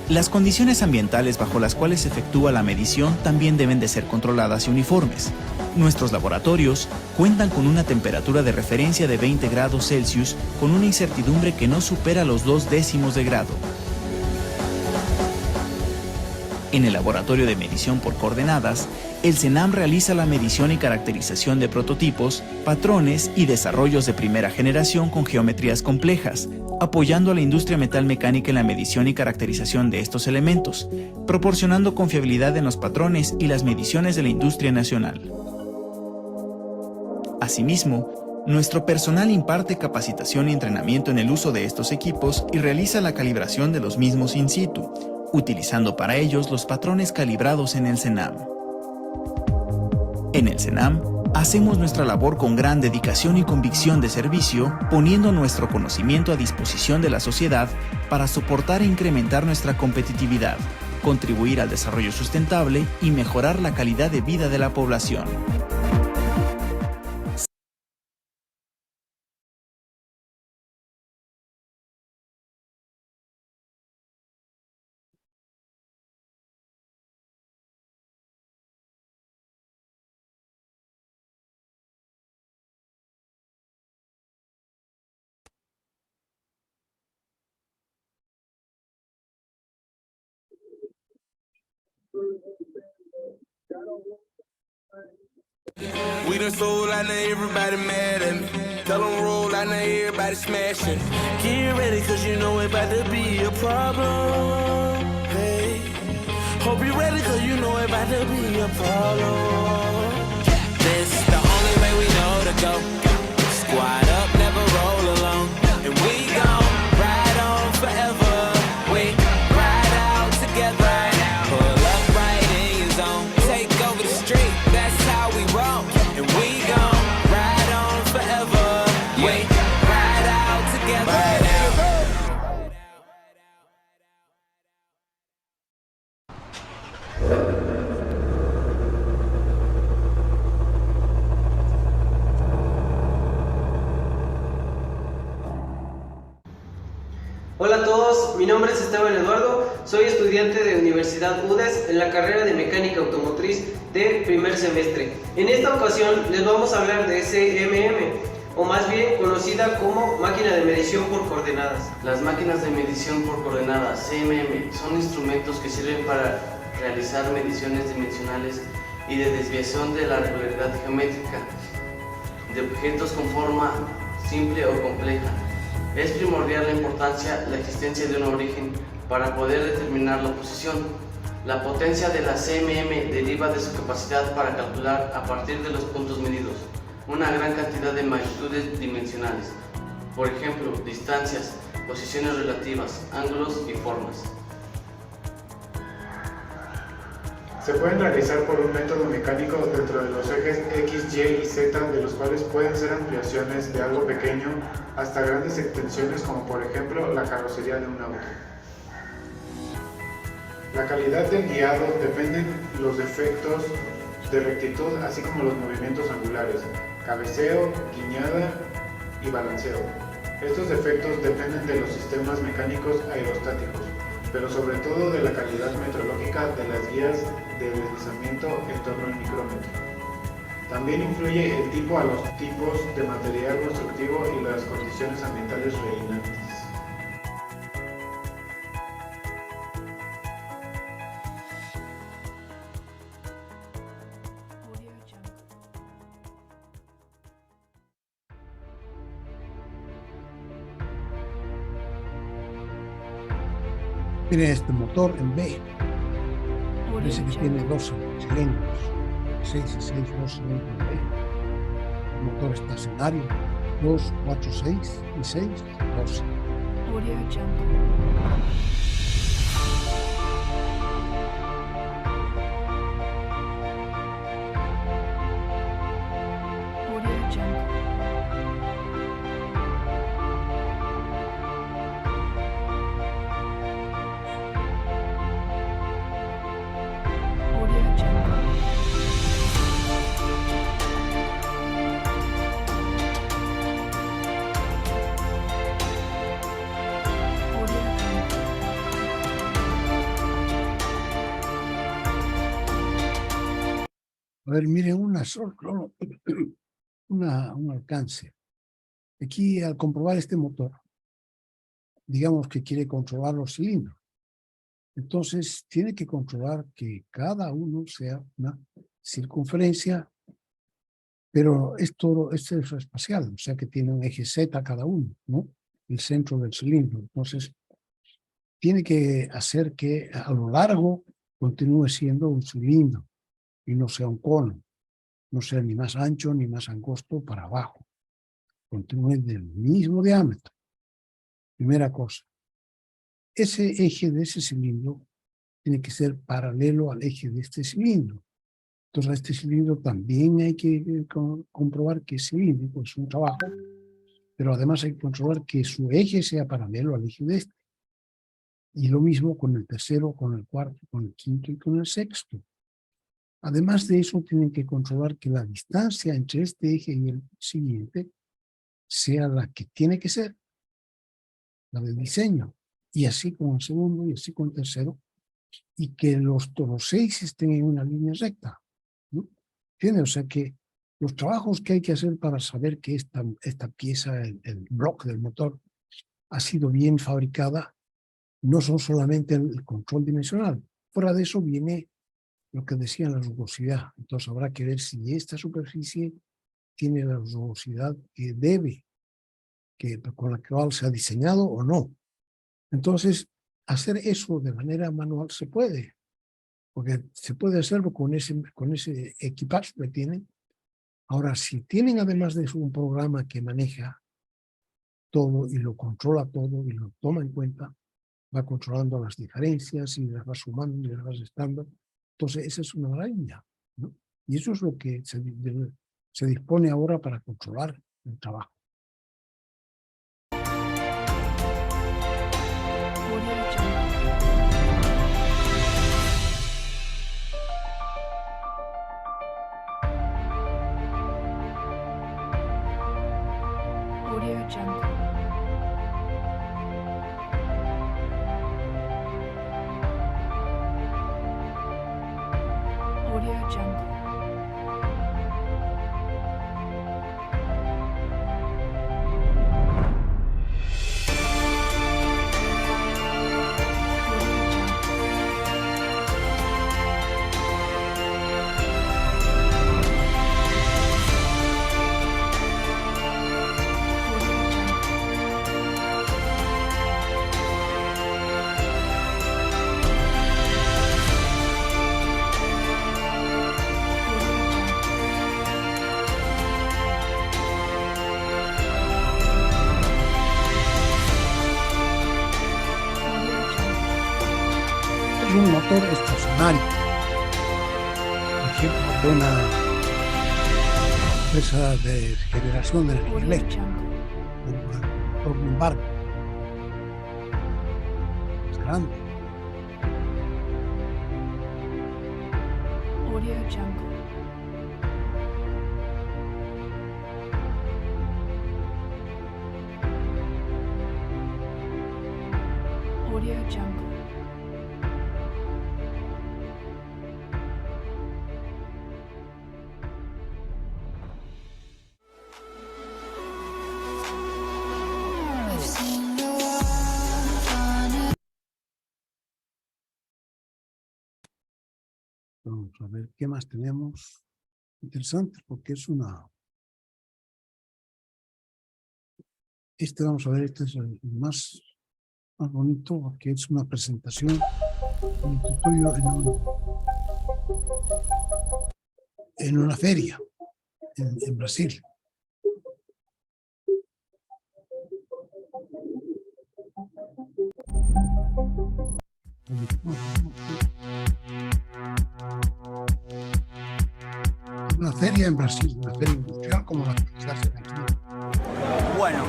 Las condiciones ambientales bajo las cuales se efectúa la medición también deben de ser controladas y uniformes. Nuestros laboratorios cuentan con una temperatura de referencia de 20 grados Celsius con una incertidumbre que no supera los 0.2 de grado. En el laboratorio de medición por coordenadas, el CENAM realiza la medición y caracterización de prototipos, patrones y desarrollos de primera generación con geometrías complejas, apoyando a la industria metalmecánica en la medición y caracterización de estos elementos, proporcionando confiabilidad en los patrones y las mediciones de la industria nacional. Asimismo, nuestro personal imparte capacitación y entrenamiento en el uso de estos equipos y realiza la calibración de los mismos in situ, utilizando para ellos los patrones calibrados en el CENAM. En el CENAM, hacemos nuestra labor con gran dedicación y convicción de servicio, poniendo nuestro conocimiento a disposición de la sociedad para soportar e incrementar nuestra competitividad, contribuir al desarrollo sustentable y mejorar la calidad de vida de la población. We done sold, I know everybody mad at me. Tell them roll, I know everybody smashing. Get ready, cause you know it about to be a problem. Hey, hope you ready, cause you know it about to be a problem. This the only way we know to go. Squad up, never roll alone. And we gon' ride on forever. We ride out together. Pull up right in your zone. Take over the street, that's how we roll. And we gon' ride on forever. We ride out together. Ride out. Hola a todos, mi nombre es Esteban Eduardo, soy estudiante de Universidad UDES en la carrera de Mecánica Automotriz de primer semestre. En esta ocasión les vamos a hablar de CMM, o más bien conocida como máquina de medición por coordenadas. Las máquinas de medición por coordenadas, CMM, son instrumentos que sirven para realizar mediciones dimensionales y de desviación de la regularidad geométrica de objetos con forma simple o compleja. Es primordial la importancia, la existencia de un origen para poder determinar la posición. La potencia de la CMM deriva de su capacidad para calcular a partir de los puntos medidos una gran cantidad de magnitudes dimensionales, por ejemplo, distancias, posiciones relativas, ángulos y formas. Se pueden realizar por un método mecánico dentro de los ejes X, Y y Z, de los cuales pueden ser ampliaciones de algo pequeño hasta grandes extensiones, como por ejemplo la carrocería de un auto. La calidad del guiado dependen los efectos de rectitud, así como los movimientos angulares, cabeceo, guiñada y balanceo. Estos efectos dependen de los sistemas mecánicos aerostáticos, pero sobre todo de la calidad metrológica de las guías de deslizamiento en torno al micrómetro. También influye el tipo a los tipos de material constructivo y las condiciones ambientales reinantes. Miren este motor en B. Parece que tiene 2 cilindros. 6 y 6, 2 cilindros en B. El motor estacionario. 2, 4, 6 y 6, 12. Audio Jungle. A ver, miren un alcance. Aquí, al comprobar este motor, digamos que quiere controlar los cilindros. Entonces, tiene que controlar que cada uno sea una circunferencia, pero esto es espacial, o sea que tiene un eje Z cada uno, ¿no? El centro del cilindro. Entonces, tiene que hacer que a lo largo continúe siendo un cilindro y no sea un cono, no sea ni más ancho ni más angosto para abajo. Continúe del mismo diámetro. Primera cosa. Ese eje de ese cilindro tiene que ser paralelo al eje de este cilindro. Entonces, a este cilindro también hay que comprobar que es cilíndrico, es un trabajo, pero además hay que comprobar que su eje sea paralelo al eje de este. Y lo mismo con el tercero, con el cuarto, con el quinto y con el sexto. Además de eso, tienen que controlar que la distancia entre este eje y el siguiente sea la que tiene que ser, la del diseño. Y así con el segundo y así con el tercero. Y que los 6 estén en una línea recta, ¿no? ¿Entiendes? O sea que los trabajos que hay que hacer para saber que esta pieza, el bloque del motor, ha sido bien fabricada, no son solamente el control dimensional. Fuera de eso viene lo que decía la rugosidad. Entonces habrá que ver si esta superficie tiene la rugosidad que debe, con la cual se ha diseñado o no. Entonces, hacer eso de manera manual se puede, porque se puede hacerlo con ese equipaje que tienen. Ahora, si tienen además de eso un programa que maneja todo y lo controla todo y lo toma en cuenta, va controlando las diferencias y las va sumando y las va restando. Entonces, esa es una maravilla, ¿no? Y eso es lo que se dispone ahora para controlar el trabajo. Audio Jungle. Audio Jungle. Es un motor estacionario. Por ejemplo, de una empresa de generación de energía Audio eléctrica, Jungle. un motor de un barco. Es grande. Audio Jungle. Audio Jungle. Vamos a ver qué más tenemos. Interesante, porque es una... vamos a ver, este es el más bonito, porque es una presentación, un tutorial en una feria en Brasil. Una feria en Brasil, una feria industrial como la que se hace aquí. Bueno,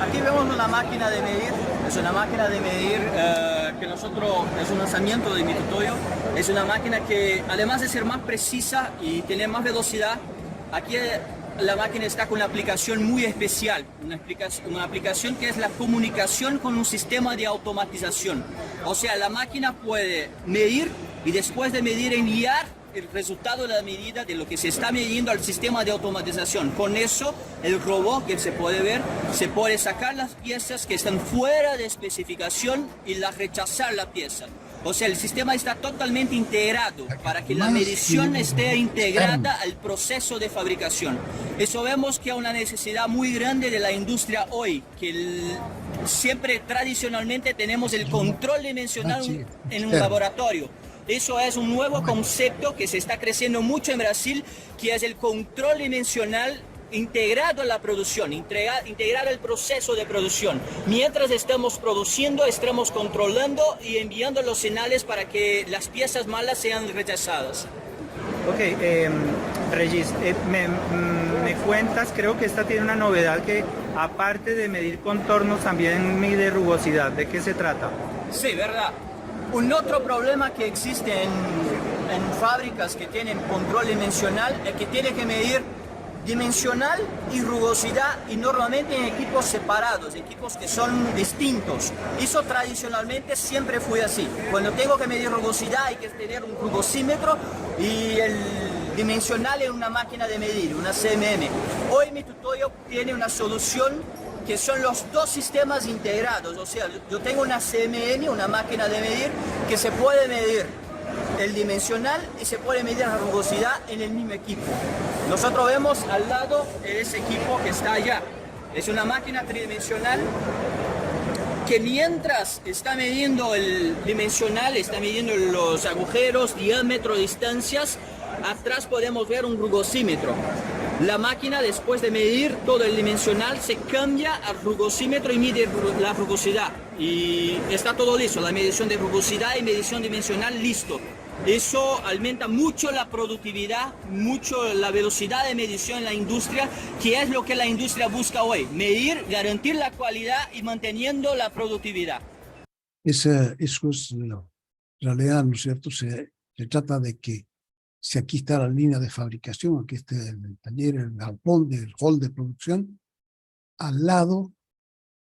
aquí vemos una máquina de medir, es una máquina de medir que nosotros, es un lanzamiento de mi tutorial, es una máquina que además de ser más precisa y tener más velocidad, aquí la máquina está con una aplicación muy especial, una aplicación que es la comunicación con un sistema de automatización. O sea, la máquina puede medir y después de medir enviar el resultado de la medida de lo que se está midiendo al sistema de automatización. Con eso, el robot que se puede ver, se puede sacar las piezas que están fuera de especificación y rechazar la pieza. O sea, el sistema está totalmente integrado para que la medición esté integrada al proceso de fabricación. Eso vemos que hay una necesidad muy grande de la industria hoy, que siempre tradicionalmente tenemos el control dimensional en un laboratorio. Eso es un nuevo concepto que se está creciendo mucho en Brasil, que es el control dimensional integrado a la producción, integrado al proceso de producción. Mientras estamos produciendo, estamos controlando y enviando los señales para que las piezas malas sean rechazadas. Ok, Regis, me cuentas, creo que esta tiene una novedad que aparte de medir contornos también mide rugosidad. ¿De qué se trata? Sí, verdad. Un otro problema que existe en fábricas que tienen control dimensional es que tiene que medir dimensional y rugosidad, y normalmente en equipos separados, equipos que son distintos. Eso tradicionalmente siempre fue así. Cuando tengo que medir rugosidad hay que tener un rugosímetro y el dimensional en una máquina de medir, una CMM. Hoy mi tutorio tiene una solución que son los dos sistemas integrados. O sea, yo tengo una CMM, una máquina de medir, que se puede medir el dimensional y se puede medir la rugosidad en el mismo equipo. Nosotros vemos al lado ese equipo que está allá. Es una máquina tridimensional que mientras está midiendo el dimensional, está midiendo los agujeros, diámetro, distancias, atrás podemos ver un rugosímetro. La máquina, después de medir todo el dimensional, se cambia al rugosímetro y mide la rugosidad. Y está todo listo, la medición de rugosidad y medición dimensional listo. Eso aumenta mucho la productividad, mucho la velocidad de medición en la industria, que es lo que la industria busca hoy: medir, garantir la calidad y manteniendo la productividad. Eso es la realidad, ¿no es cierto? Se trata de que si aquí está la línea de fabricación, aquí está el taller, el galpón del hall de producción, al lado,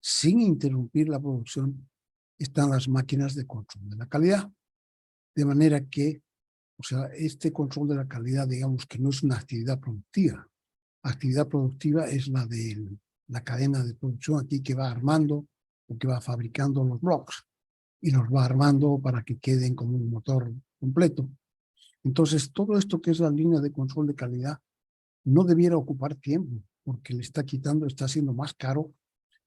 sin interrumpir la producción, están las máquinas de control de la calidad. De manera que, o sea, este control de la calidad, digamos que no es una actividad productiva. Actividad productiva es la de la cadena de producción aquí, que va armando o que va fabricando los blocks y los va armando para que queden como un motor completo. Entonces, todo esto que es la línea de control de calidad no debiera ocupar tiempo, porque le está quitando, está haciendo más caro.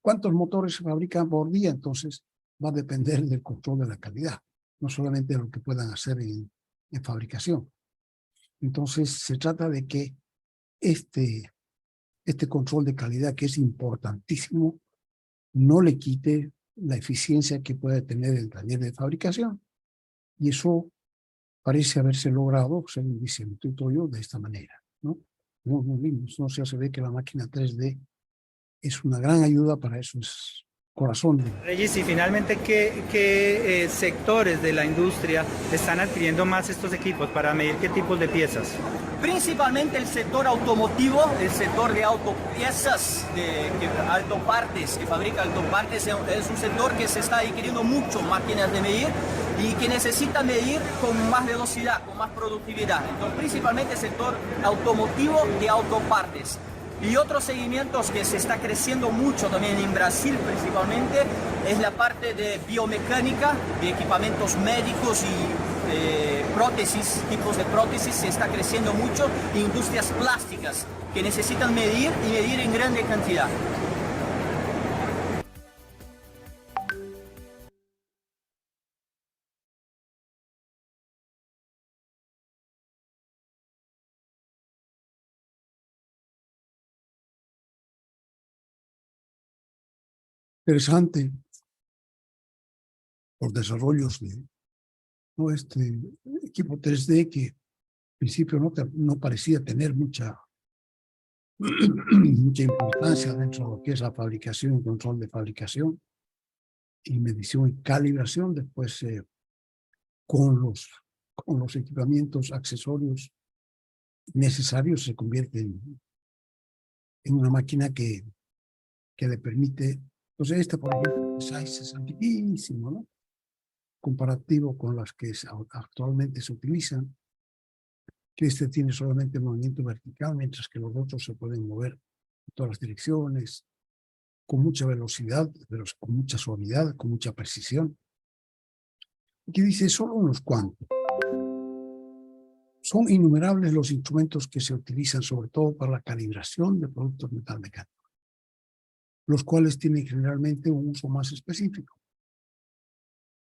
¿Cuántos motores se fabrican por día? Entonces, va a depender del control de la calidad, no solamente de lo que puedan hacer en fabricación. Entonces, se trata de que este control de calidad, que es importantísimo, no le quite la eficiencia que puede tener el taller de fabricación. Y eso parece haberse logrado, según dice el tutorio, de esta manera, ¿no? Muy lindo. Entonces se ve que la máquina 3D es una gran ayuda para esos corazones. Regis, y finalmente, ¿qué sectores de la industria están adquiriendo más estos equipos para medir qué tipos de piezas? Principalmente el sector automotivo, el sector de autopiezas, autopartes, que fabrica autopartes, es un sector que se está adquiriendo mucho máquinas de medir y que necesita medir con más velocidad, con más productividad. Entonces, principalmente el sector automotivo de autopartes. Y otros seguimientos que se está creciendo mucho también en Brasil principalmente es la parte de biomecánica, de equipamientos médicos y prótesis, tipos de prótesis, se está creciendo mucho, e industrias plásticas que necesitan medir y medir en grande cantidad. Interesante los desarrollos de este equipo 3D, que al principio no parecía tener mucha importancia dentro de lo que es la fabricación, control de fabricación y medición y calibración. Después con los equipamientos accesorios necesarios se convierte en una máquina que le permite. Entonces, por ejemplo, es antiguísimo, ¿no? Comparativo con las que actualmente se utilizan. que este tiene solamente movimiento vertical, mientras que los otros se pueden mover en todas las direcciones, con mucha velocidad, pero con mucha suavidad, con mucha precisión. Aquí dice solo unos cuantos. Son innumerables los instrumentos que se utilizan sobre todo para la calibración de productos metalmecánicos, los cuales tienen generalmente un uso más específico,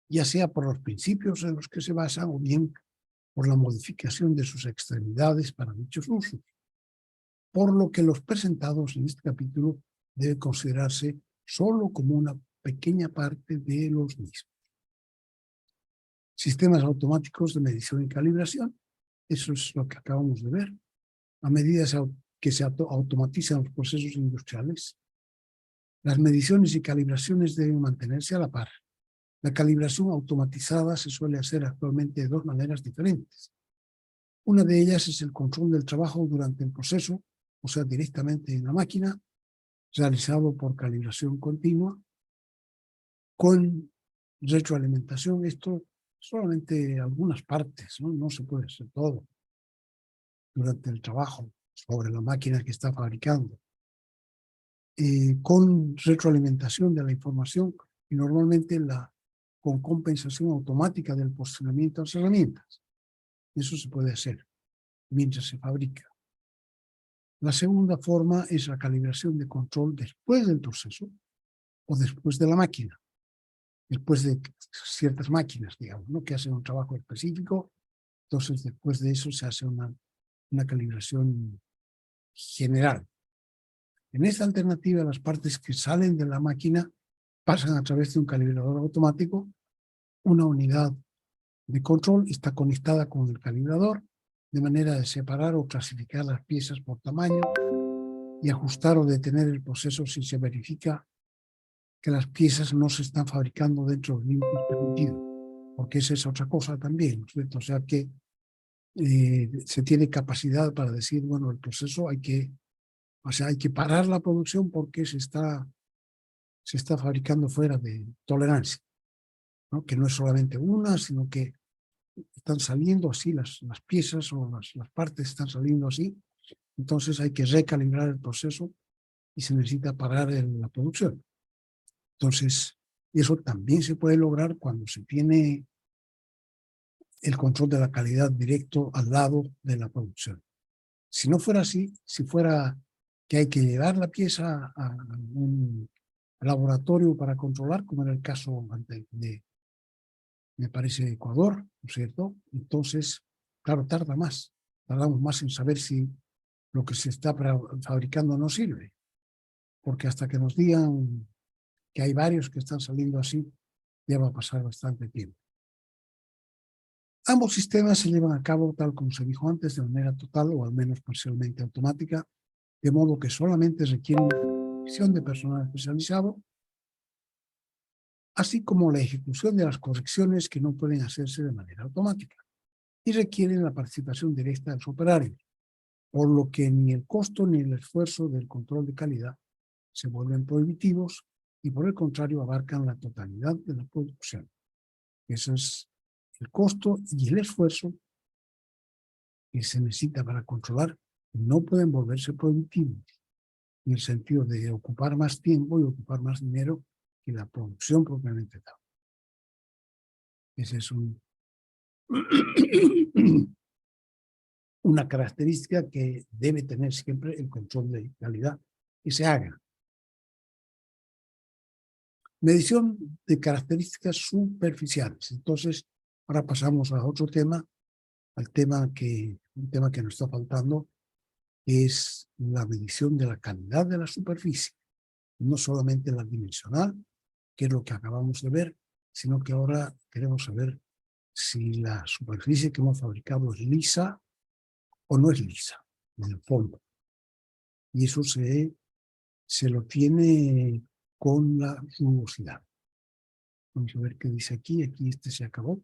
ya sea por los principios en los que se basan o bien por la modificación de sus extremidades para dichos usos, por lo que los presentados en este capítulo deben considerarse solo como una pequeña parte de los mismos. Sistemas automáticos de medición y calibración, eso es lo que acabamos de ver. A medida que se automatizan los procesos industriales, las mediciones y calibraciones deben mantenerse a la par. La calibración automatizada se suele hacer actualmente de dos maneras diferentes. Una de ellas es el control del trabajo durante el proceso, o sea, directamente en la máquina, realizado por calibración continua, con retroalimentación. Esto solamente algunas partes, no se puede hacer todo durante el trabajo sobre la máquina que está fabricando. Con retroalimentación de la información y normalmente con compensación automática del posicionamiento de las herramientas. Eso se puede hacer mientras se fabrica. La segunda forma es la calibración de control después del proceso o después de la máquina. Después de ciertas máquinas, digamos, ¿no? Que hacen un trabajo específico. Entonces, después de eso se hace una calibración general. En esta alternativa, las partes que salen de la máquina pasan a través de un calibrador automático. Una unidad de control está conectada con el calibrador, de manera de separar o clasificar las piezas por tamaño y ajustar o detener el proceso si se verifica que las piezas no se están fabricando dentro del límite permitido, porque esa es otra cosa también, ¿no es cierto? O sea que se tiene capacidad para decir, bueno, el proceso hay que parar la producción porque se está fabricando fuera de tolerancia, ¿no? Que no es solamente una, sino que están saliendo así las piezas o las partes están saliendo así. Entonces hay que recalibrar el proceso y se necesita parar la producción. Entonces, eso también se puede lograr cuando se tiene el control de la calidad directo al lado de la producción. Si no fuera así, si fuera que hay que llevar la pieza a un laboratorio para controlar, como era el caso de me parece, Ecuador, ¿no es cierto? Entonces, claro, tardamos más en saber si lo que se está fabricando no sirve, porque hasta que nos digan que hay varios que están saliendo así, ya va a pasar bastante tiempo. Ambos sistemas se llevan a cabo, tal como se dijo antes, de manera total o al menos parcialmente automática, de modo que solamente requieren una visión de personal especializado, así como la ejecución de las correcciones que no pueden hacerse de manera automática y requieren la participación directa de los operarios, por lo que ni el costo ni el esfuerzo del control de calidad se vuelven prohibitivos y por el contrario abarcan la totalidad de la producción. Ese es el costo y el esfuerzo que se necesita para controlar, no pueden volverse prohibitivos, en el sentido de ocupar más tiempo y ocupar más dinero que la producción propiamente tal. Esa es una característica que debe tener siempre el control de calidad que se haga. Medición de características superficiales. Entonces, ahora pasamos a otro tema, un tema que nos está faltando, es la medición de la calidad de la superficie. No solamente la dimensional, que es lo que acabamos de ver, sino que ahora queremos saber si la superficie que hemos fabricado es lisa o no es lisa, en el fondo. Y eso se lo tiene con la rugosidad. Vamos a ver qué dice aquí. Aquí se acabó.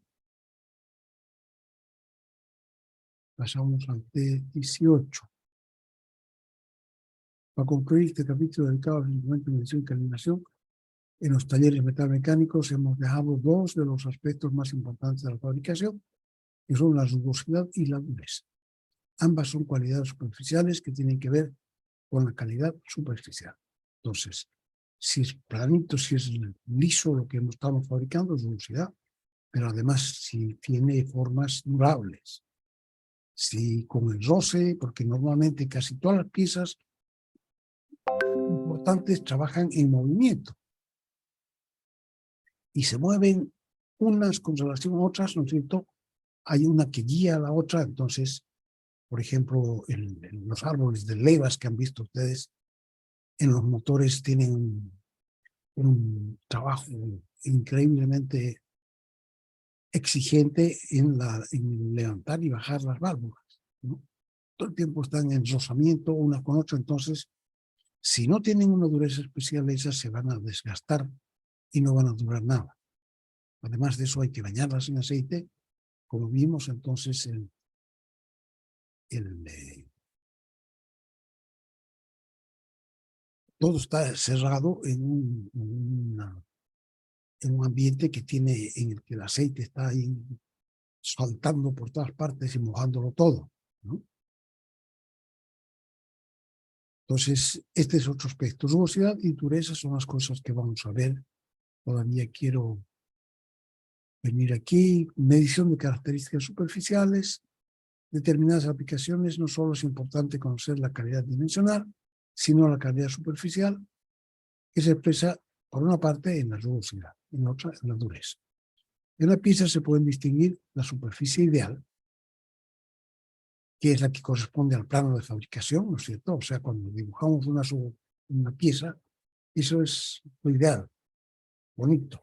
Pasamos al T18. Para concluir este capítulo dedicado al instrumento de medición y calibración, en los talleres metalmecánicos hemos dejado dos de los aspectos más importantes de la fabricación, que son la rugosidad y la dureza. Ambas son cualidades superficiales que tienen que ver con la calidad superficial. Entonces, si es planito, si es liso lo que estamos fabricando, es rugosidad, pero además si tiene formas durables, si con el roce, porque normalmente casi todas las piezas importantes trabajan en movimiento y se mueven unas con relación a otras, ¿no es cierto? Hay una que guía a la otra, entonces, por ejemplo, en los árboles de levas que han visto ustedes, en los motores tienen un trabajo increíblemente exigente en levantar y bajar las válvulas, ¿no? Todo el tiempo están en rozamiento una con otra, entonces, si no tienen una dureza especial, esas se van a desgastar y no van a durar nada. Además de eso, hay que bañarlas en aceite, como vimos entonces todo está cerrado en un ambiente que tiene, en el que el aceite está ahí saltando por todas partes y mojándolo todo, ¿no? Entonces, este es otro aspecto. Rugosidad y dureza son las cosas que vamos a ver. Todavía quiero venir aquí. Medición de características superficiales. Determinadas aplicaciones no solo es importante conocer la calidad dimensional, sino la calidad superficial, que se expresa por una parte en la rugosidad, en otra en la dureza. En la pieza se pueden distinguir la superficie ideal, que es la que corresponde al plano de fabricación, ¿no es cierto? O sea, cuando dibujamos una pieza, eso es lo ideal, bonito.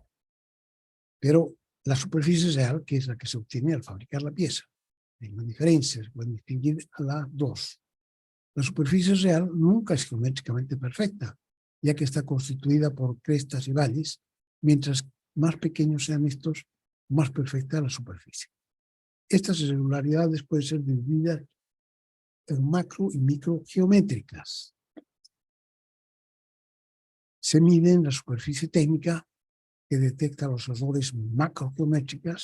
Pero la superficie real, que es la que se obtiene al fabricar la pieza. Hay una diferencia, se pueden distinguir a las dos. La superficie real nunca es geométricamente perfecta, ya que está constituida por crestas y valles, mientras más pequeños sean estos, más perfecta la superficie. Estas irregularidades pueden ser divididas en macro y micro geométricas. Se mide en la superficie técnica que detecta los errores macrogeométricas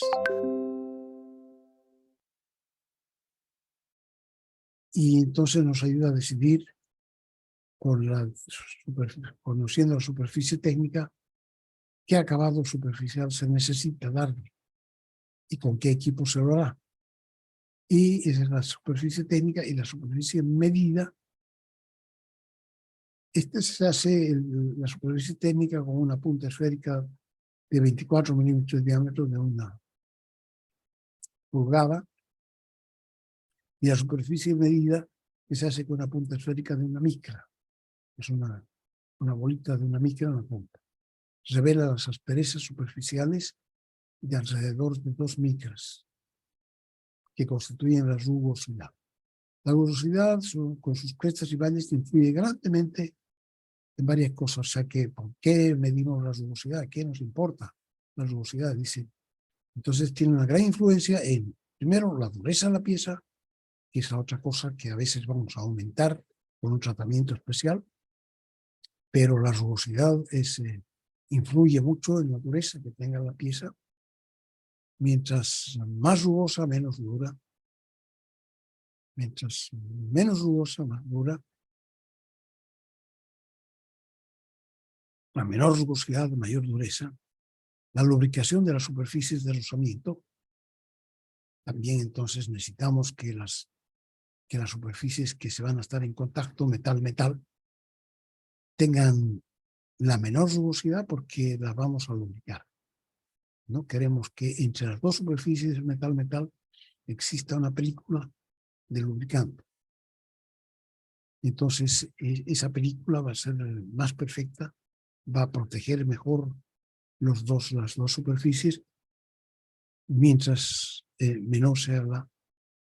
y entonces nos ayuda a decidir, conociendo la superficie técnica, qué acabado superficial se necesita darle y con qué equipo se lo hará. Y esa es la superficie técnica y la superficie medida. Esta se hace la superficie técnica con una punta esférica de 24 milímetros de diámetro de una pulgada, y la superficie medida que se hace con una punta esférica de una micra. Es una bolita de una micra en la punta. Revela las asperezas superficiales de alrededor de 2 micras, que constituyen la rugosidad. La rugosidad, con sus crestas y valles, influye grandemente en varias cosas. O sea, que ¿por qué medimos la rugosidad? ¿Qué nos importa la rugosidad? Dice. Entonces tiene una gran influencia en, primero, la dureza de la pieza, que es la otra cosa que a veces vamos a aumentar con un tratamiento especial, pero la rugosidad influye mucho en la dureza que tenga la pieza. Mientras más rugosa, menos dura. Mientras menos rugosa, más dura. La menor rugosidad, mayor dureza. La lubricación de las superficies de rozamiento. También entonces necesitamos que las superficies que se van a estar en contacto, metal-metal, tengan la menor rugosidad porque las vamos a lubricar. No queremos que entre las dos superficies metal-metal exista una película de lubricante. Entonces, esa película va a ser más perfecta, va a proteger mejor las dos superficies, mientras menor sea la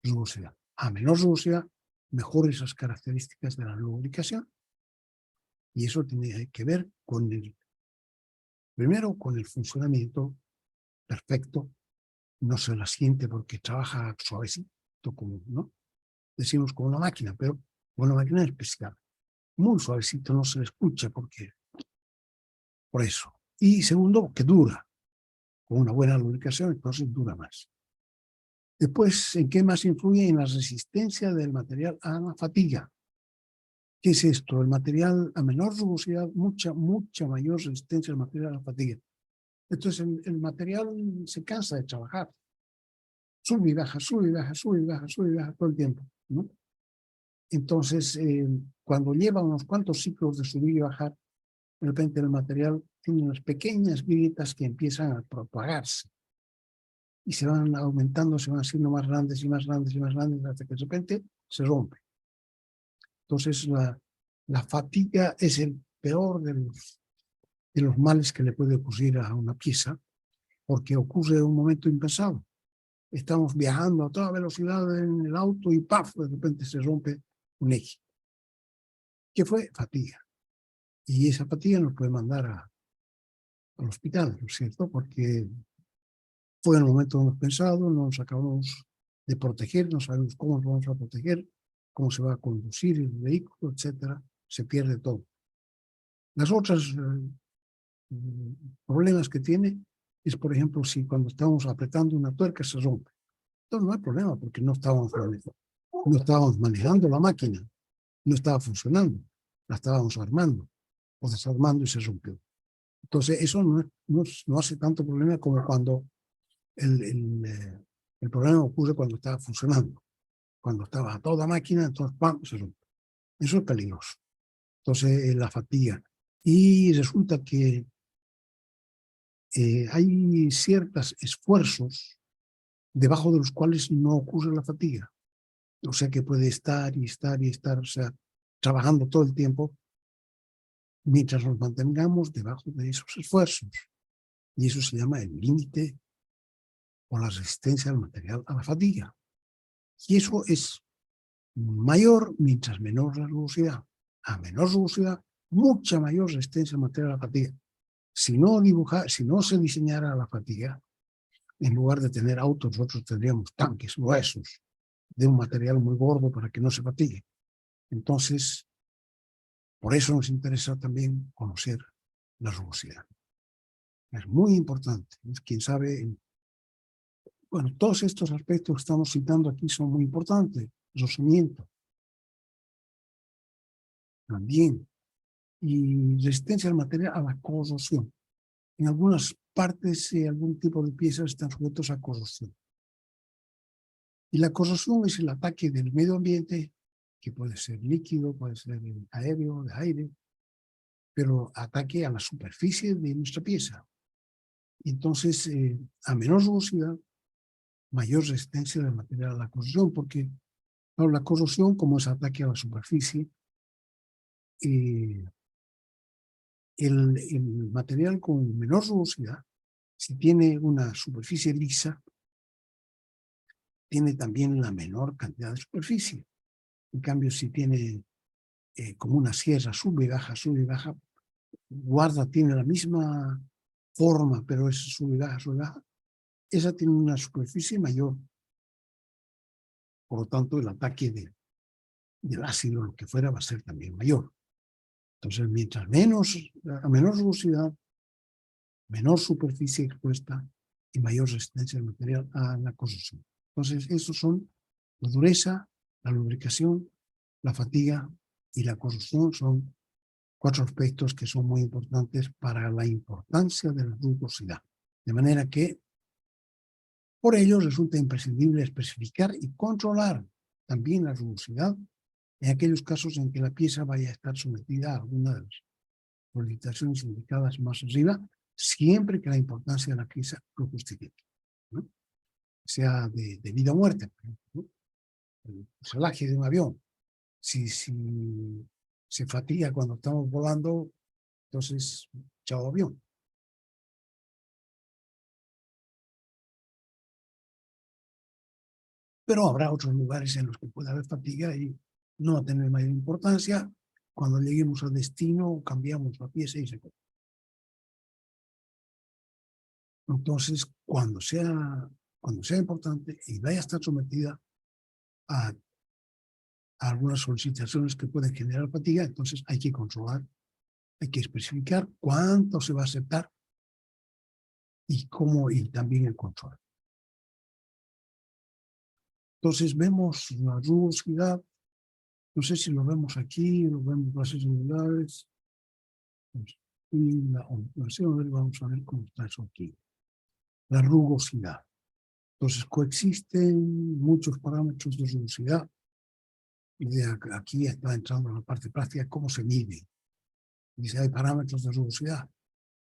rugosidad. A menor rugosidad, mejor esas características de la lubricación. Y eso tiene que ver con primero, con el funcionamiento perfecto. No se la siente porque trabaja suavecito, como, ¿no? Decimos con una máquina, pero con una máquina especial. Muy suavecito, no se le escucha porque, por eso. Y segundo, que dura. Con una buena lubricación, entonces dura más. Después, ¿en qué más influye? En la resistencia del material a la fatiga. ¿Qué es esto? El material a menor rugosidad, mucha mayor resistencia al material a la fatiga. Entonces el material se cansa de trabajar. Sube y baja, sube y baja, sube y baja, sube y baja todo el tiempo, ¿no? Entonces, cuando lleva unos cuantos ciclos de subir y bajar, de repente el material tiene unas pequeñas grietas que empiezan a propagarse. Y se van aumentando, se van haciendo más grandes y más grandes y más grandes, hasta que de repente se rompe. Entonces, la fatiga es el peor de los males que le puede ocurrir a una pieza, porque ocurre en un momento impensado. Estamos viajando a toda velocidad en el auto y ¡paf! De repente se rompe un eje. ¿Qué fue? Fatiga. Y esa fatiga nos puede mandar al hospital, ¿no es cierto? Porque fue en el momento que hemos pensado, no nos acabamos de proteger, no sabemos cómo nos vamos a proteger, cómo se va a conducir el vehículo, etcétera. Se pierde todo. Las otras problemas que tiene es, por ejemplo, si cuando estamos apretando una tuerca se rompe. Entonces no hay problema porque no estábamos manejando la máquina, no estaba funcionando, la estábamos armando o desarmando y se rompió. Entonces eso no hace tanto problema como cuando el problema ocurre cuando estaba funcionando. Cuando estaba a toda máquina, entonces ¡pam! Se rompe. Eso es peligroso. Entonces la fatiga. Y resulta que hay ciertos esfuerzos debajo de los cuales no ocurre la fatiga. O sea que puede estar y estar y estar, o sea, trabajando todo el tiempo mientras nos mantengamos debajo de esos esfuerzos. Y eso se llama el límite o la resistencia del material a la fatiga. Y eso es mayor mientras menor la rugosidad. A menor rugosidad, mucha mayor resistencia al material a la fatiga. Si no se diseñara la fatiga, en lugar de tener autos, nosotros tendríamos tanques gruesos de un material muy gordo para que no se fatigue. Entonces, por eso nos interesa también conocer la rugosidad. Es muy importante. Quien sabe, bueno, todos estos aspectos que estamos citando aquí son muy importantes. Rozamiento. También. Y resistencia al material a la corrosión. En algunas partes, algún tipo de piezas están sujetos a corrosión. Y la corrosión es el ataque del medio ambiente, que puede ser líquido, puede ser aéreo, de aire, pero ataque a la superficie de nuestra pieza. Entonces, a menor rugosidad, mayor resistencia del material a la corrosión, porque la corrosión, como es ataque a la superficie, el material con menor rugosidad, si tiene una superficie lisa, tiene también la menor cantidad de superficie. En cambio, si tiene como una sierra, sube y baja, tiene la misma forma, pero es sube y baja, esa tiene una superficie mayor. Por lo tanto, el ataque del ácido, lo que fuera, va a ser también mayor. Entonces, mientras a menor rugosidad, menor superficie expuesta y mayor resistencia del material a la corrosión. Entonces, esos son la dureza, la lubricación, la fatiga y la corrosión. Son 4 aspectos que son muy importantes para la importancia de la rugosidad. De manera que, por ello, resulta imprescindible especificar y controlar también la rugosidad en aquellos casos en que la pieza vaya a estar sometida a alguna de las solicitaciones indicadas más arriba, siempre que la importancia de la pieza lo justifique, ¿no? Sea de vida o muerte, por ejemplo, ¿no? El fuselaje de un avión. Si se fatiga cuando estamos volando, entonces, chao avión. Pero habrá otros lugares en los que puede haber fatiga y no va a tener mayor importancia. Cuando lleguemos al destino, cambiamos la pieza y se acabó. Entonces, cuando sea importante y vaya a estar sometida a algunas solicitaciones que pueden generar fatiga, entonces hay que controlar, hay que especificar cuánto se va a aceptar y cómo, y también el control. Entonces vemos la rugosidad, no sé si lo vemos aquí, lo vemos bases regulares, y la ondulación, vamos a ver cómo está eso aquí. La rugosidad. Entonces coexisten muchos parámetros de rugosidad. Y aquí está entrando la parte práctica, cómo se mide. Dice, hay parámetros de rugosidad,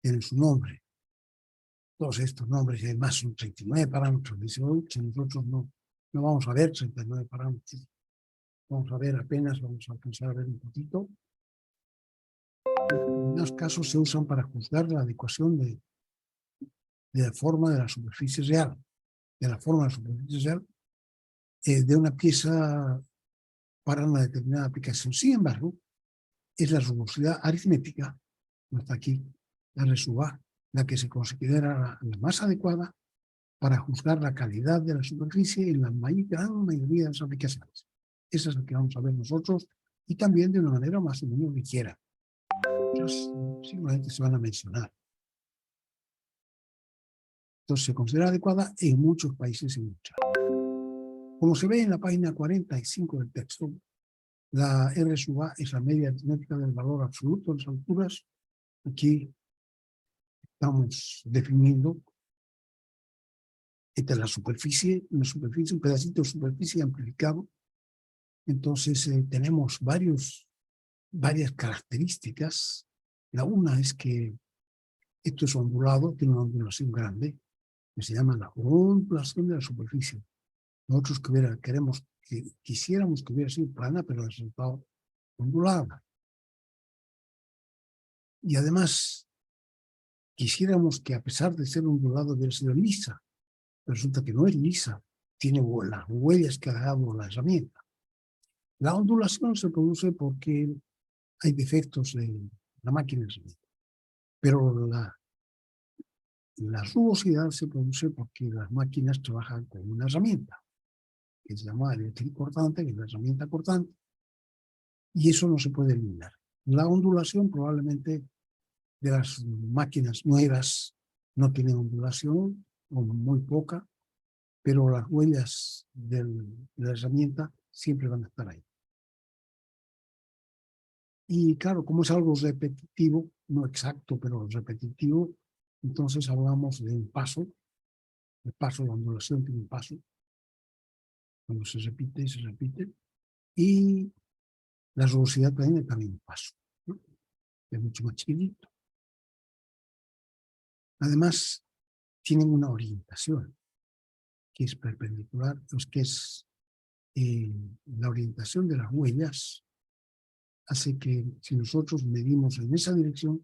tienen su nombre. Todos estos nombres, y además son 39 parámetros. Dice, hoy, si nosotros no vamos a ver 39 parámetros, vamos a ver apenas, vamos a alcanzar a ver un poquito. En algunos casos se usan para juzgar la adecuación de la forma de la superficie real, de una pieza para una determinada aplicación. Sin embargo, es la rugosidad aritmética, no está aquí, la RSUA, la que se considera la más adecuada para juzgar la calidad de la superficie en la gran mayoría de las aplicaciones. Esa es la que vamos a ver nosotros, y también de una manera más o menos ligera. Otras simplemente se van a mencionar. Entonces se considera adecuada en muchos países y muchas. Como se ve en la página 45 del texto, la RSUA es la media aritmética del valor absoluto de las alturas. Aquí estamos definiendo esta es la superficie, un pedacito de superficie amplificado. Entonces tenemos varias características. La una es que esto es ondulado, tiene una ondulación grande, que se llama la ondulación de la superficie. Nosotros quisiéramos que hubiera sido plana, pero el resultado ondulada. Y además, quisiéramos que a pesar de ser ondulado hubiera sido lisa. Pero resulta que no es lisa, tiene las huellas que ha dejado la herramienta. La ondulación se produce porque hay defectos en la máquina, pero la rugosidad se produce porque las máquinas trabajan con una herramienta que se llama electric cortante, que es la herramienta cortante, y eso no se puede eliminar. La ondulación probablemente de las máquinas nuevas no tiene ondulación, o muy poca, pero las huellas de la herramienta siempre van a estar ahí. Y claro, como es algo repetitivo, no exacto, pero repetitivo, entonces hablamos de un paso. El paso, la ondulación tiene un paso. Cuando se repite, y la rugosidad tiene también un paso, ¿no? Es mucho más chiquitito. Además, tienen una orientación que es perpendicular, pues que es la orientación de las huellas hace que si nosotros medimos en esa dirección,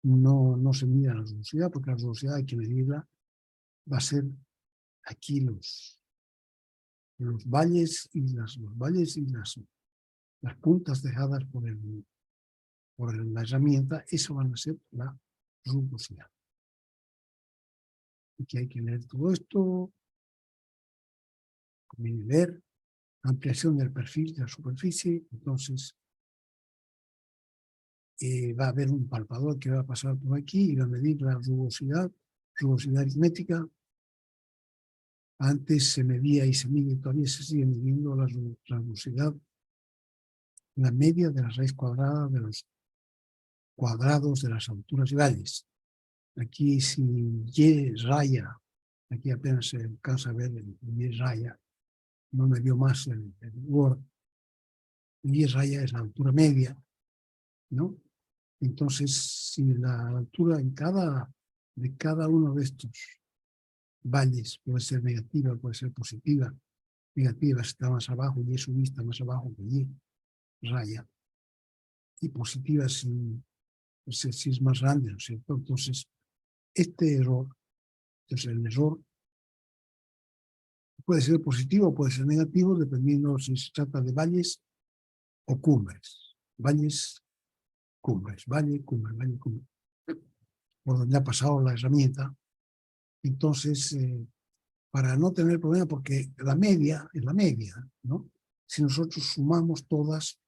no se mida la rugosidad, porque la rugosidad hay que medirla, va a ser aquí los valles y las puntas dejadas por la herramienta, eso van a ser la rugosidad. Aquí hay que leer todo esto, ver ampliación del perfil de la superficie. Entonces va a haber un palpador que va a pasar por aquí y va a medir la rugosidad aritmética. Antes se medía y se mide, todavía se sigue midiendo la rugosidad, la media de la raíz cuadrada de los cuadrados de las alturas y valles. Aquí si Y raya, aquí apenas se alcanza a ver el Y raya, no me dio más el Word. Y raya es la altura media, ¿no? Entonces, si la altura de cada uno de estos valles puede ser negativa, puede ser positiva, negativa está más abajo, Y subí está más abajo que Y raya, y positiva si es más grande, ¿no es cierto? Entonces, el error puede ser positivo o puede ser negativo, dependiendo si se trata de valles o cumbres. Valles, cumbres, valle, cumbre, por donde ha pasado la herramienta. Entonces, para no tener problema, porque la media es la media, ¿no? Si nosotros sumamos todas,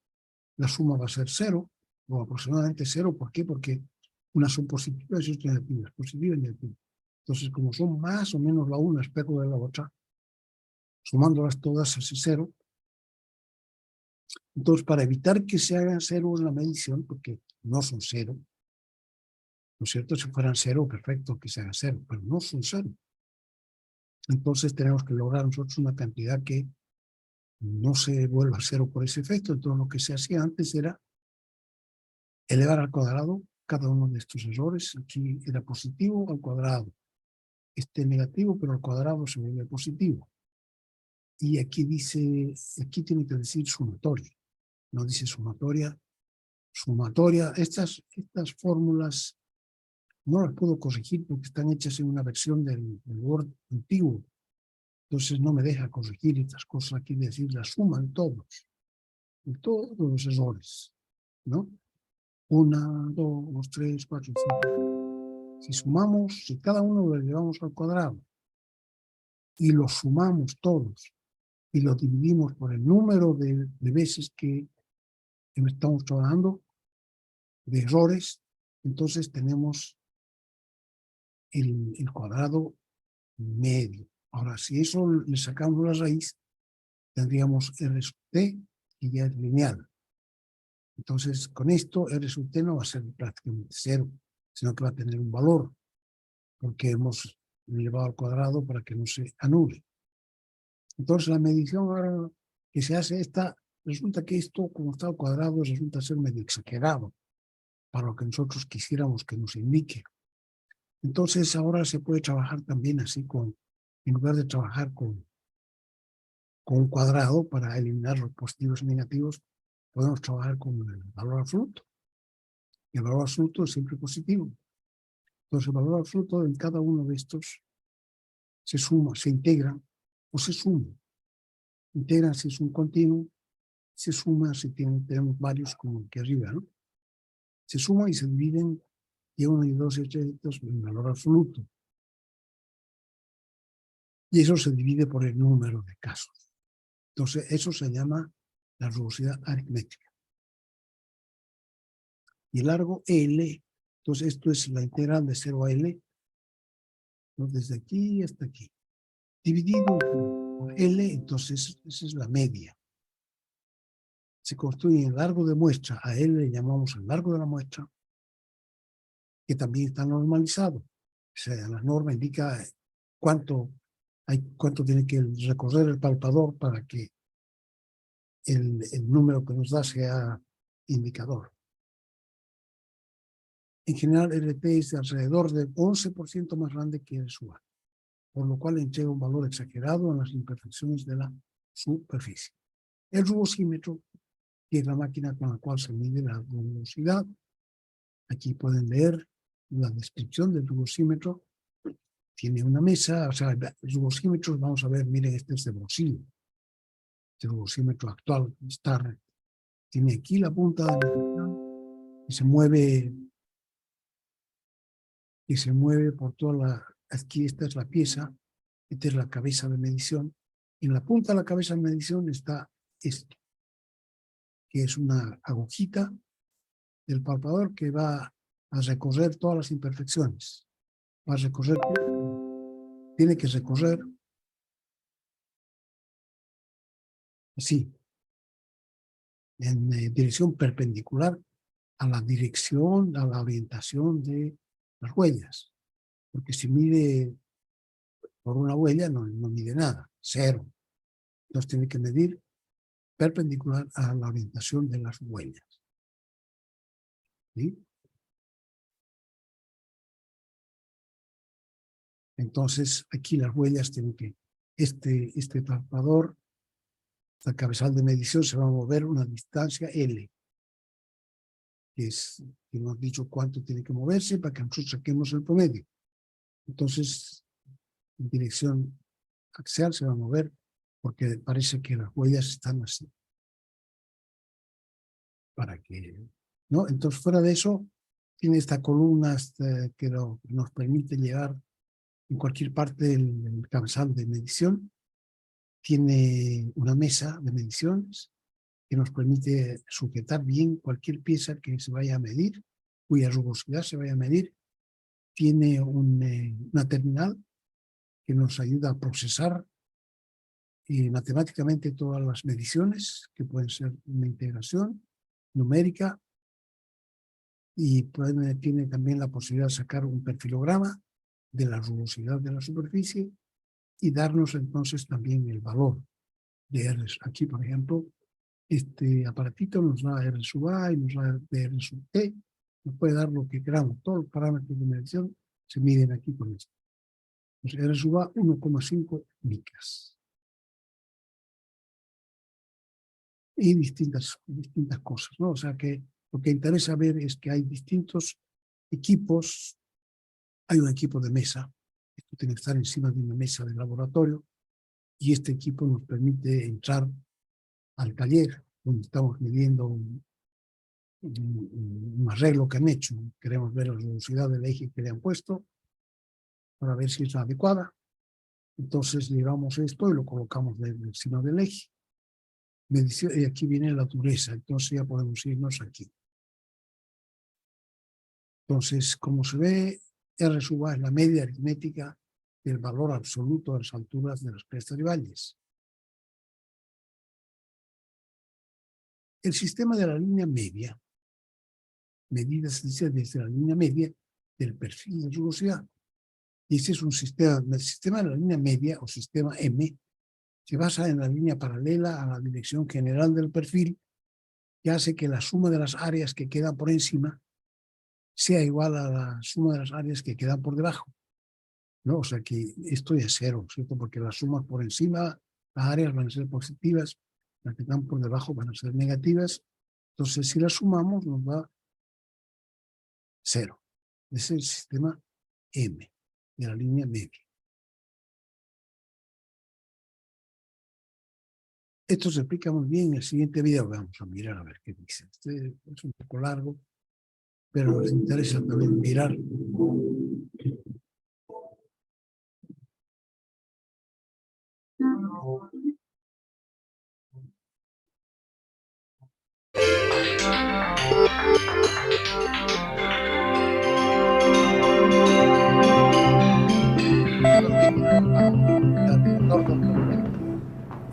la suma va a ser 0, o aproximadamente 0. ¿Por qué? Porque unas son positivas y otras negativas, positivas y negativas. Entonces, como son más o menos la una espejo de la otra, sumándolas todas hace 0. Entonces, para evitar que se haga 0 en la medición, porque no son 0, ¿no es cierto? Si fueran 0, perfecto que se haga 0, pero no son 0. Entonces tenemos que lograr nosotros una cantidad que no se vuelva a 0 por ese efecto. Entonces lo que se hacía antes era elevar al cuadrado cada uno de estos errores. Aquí era positivo al cuadrado. Este negativo, pero al cuadrado se vuelve positivo. Y aquí dice, aquí tiene que decir sumatoria. No dice sumatoria. Sumatoria, estas fórmulas no las puedo corregir porque están hechas en una versión del Word antiguo. Entonces no me deja corregir estas cosas. Aquí decir la suma de todos los errores, ¿no? 1, 2, 3, 4, 5. Si sumamos, si cada uno lo llevamos al cuadrado y lo sumamos todos y lo dividimos por el número de veces que estamos trabajando, de errores, entonces tenemos el cuadrado medio. Ahora, si eso le sacamos la raíz, tendríamos R sub t, que ya es lineal. Entonces, con esto, R sub t no va a ser prácticamente 0, sino que va a tener un valor, porque hemos elevado al cuadrado para que no se anule. Entonces, la medición ahora que se hace resulta que esto, como está al cuadrado, resulta ser medio exagerado para lo que nosotros quisiéramos que nos indique. Entonces, ahora se puede trabajar también así en lugar de trabajar con un cuadrado para eliminar los positivos y negativos, podemos trabajar con el valor absoluto. Y el valor absoluto es siempre positivo. Entonces, el valor absoluto en cada uno de estos se suma, se integra o se suma. Integran si es un continuo, se suma si tenemos varios como aquí arriba, ¿no? Se suma y se dividen y 1 y 2 y 3 en valor absoluto. Y eso se divide por el número de casos. Entonces, eso se llama la rugosidad aritmética. Y el largo L, entonces esto es la integral de 0 a L, ¿no? Desde aquí hasta aquí. Dividido por L, entonces esa es la media. Se construye el largo de muestra, a L le llamamos el largo de la muestra, que también está normalizado. O sea, la norma indica cuánto tiene que recorrer el palpador para que el número que nos da sea indicador. En general, RT es de alrededor del 11% más grande que el SUA, por lo cual entrega un valor exagerado en las imperfecciones de la superficie. El rugosímetro, que es la máquina con la cual se mide la rugosidad. Aquí pueden leer la descripción del rugosímetro. Tiene una mesa, o sea, el rugosímetro, vamos a ver, miren, este es de bolsillo. Este rugosímetro actual tiene aquí la punta de la y se mueve por toda aquí esta es la pieza, esta es la cabeza de medición, y en la punta de la cabeza de medición está esto, que es una agujita del palpador que va a recorrer todas las imperfecciones. Va a recorrer, tiene que recorrer así, en dirección perpendicular a la dirección, a la orientación de las huellas. Porque si mide por una huella, no mide nada, 0. Entonces tiene que medir perpendicular a la orientación de las huellas. ¿Sí? Entonces, aquí las huellas tienen que, este palpador, esta cabezal de medición se va a mover una distancia L, que hemos dicho cuánto tiene que moverse para que nosotros saquemos el promedio. Entonces, en dirección axial se va a mover porque parece que las huellas están así. ¿No? Entonces, fuera de eso, tiene esta columna que nos permite llegar en cualquier parte del cabezal de medición. Tiene una mesa de mediciones que nos permite sujetar bien cualquier pieza que se vaya a medir, cuya rugosidad se vaya a medir. Tiene una terminal que nos ayuda a procesar matemáticamente todas las mediciones, que pueden ser una integración numérica, y tiene también la posibilidad de sacar un perfilograma de la rugosidad de la superficie y darnos entonces también el valor de R. Aquí, por ejemplo, este aparatito nos da R sub A y nos da R sub T, nos puede dar lo que queramos. Todos los parámetros de medición se miden aquí con esto. Entonces, R sub A 1,5 micras. Y distintas cosas, ¿no? O sea que lo que interesa ver es que hay distintos equipos. Hay un equipo de mesa, esto tiene que estar encima de una mesa de laboratorio, y este equipo nos permite entrar al taller donde estamos midiendo un arreglo que han hecho. Queremos ver la velocidad del eje que le han puesto para ver si es adecuada. Entonces llevamos esto y lo colocamos encima del eje. Medición, y aquí viene la dureza, entonces ya podemos irnos aquí. Entonces, como se ve, R sub A es la media aritmética del valor absoluto de las alturas de las crestas y valles. El sistema de la línea media, medidas desde la línea media del perfil de rugosidad. Y este es un sistema, el sistema de la línea media o sistema M, se basa en la línea paralela a la dirección general del perfil, que hace que la suma de las áreas que quedan por encima sea igual a la suma de las áreas que quedan por debajo, ¿no? O sea que esto es cero, ¿cierto? Porque las sumas por encima, las áreas van a ser positivas, las que están por debajo van a ser negativas. Entonces, si las sumamos, nos da 0. Ese es el sistema M, de la línea media. Esto se explica muy bien en el siguiente video. Vamos a mirar a ver qué dice. Este es un poco largo, pero nos interesa también mirar.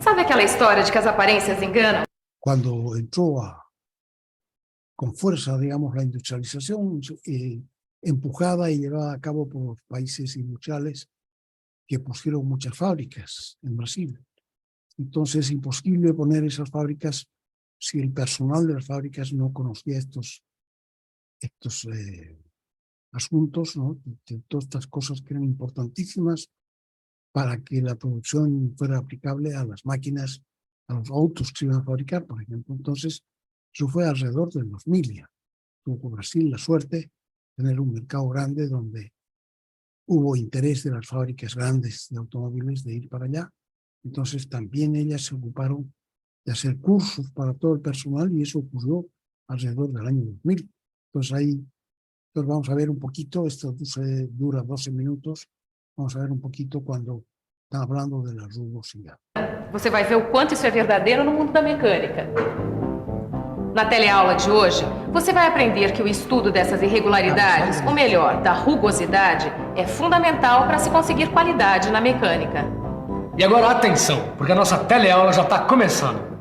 Sabe aquela história de que as aparências enganam? Cuando entró con fuerza, digamos, la industrialización, empujada y llevada a cabo por los países industriales que pusieron muchas fábricas en Brasil. Entonces es imposible poner esas fábricas si el personal de las fábricas no conocía estos asuntos, ¿no? Todas estas cosas que eran importantísimas para que la producción fuera aplicable a las máquinas, a los autos que se iban a fabricar, por ejemplo. Entonces, eso fue alrededor del 2000 ya. Tuvo Brasil la suerte de tener un mercado grande donde hubo interés de las fábricas grandes de automóviles de ir para allá. Entonces, también ellas se ocuparon de hacer cursos para todo el personal, y eso ocurrió alrededor del año 2000. Entonces, ahí vamos a ver un poquito, esto dura 12 minutos, vamos a ver un poquito cuando están hablando de la rugosidad. Você vai ver o quanto isso é verdadeiro no mundo da mecânica. Na teleaula de hoje, você vai aprender que o estudo dessas irregularidades, ou melhor, da rugosidade, é fundamental para se conseguir qualidade na mecânica. E agora atenção, porque a nossa teleaula já está começando.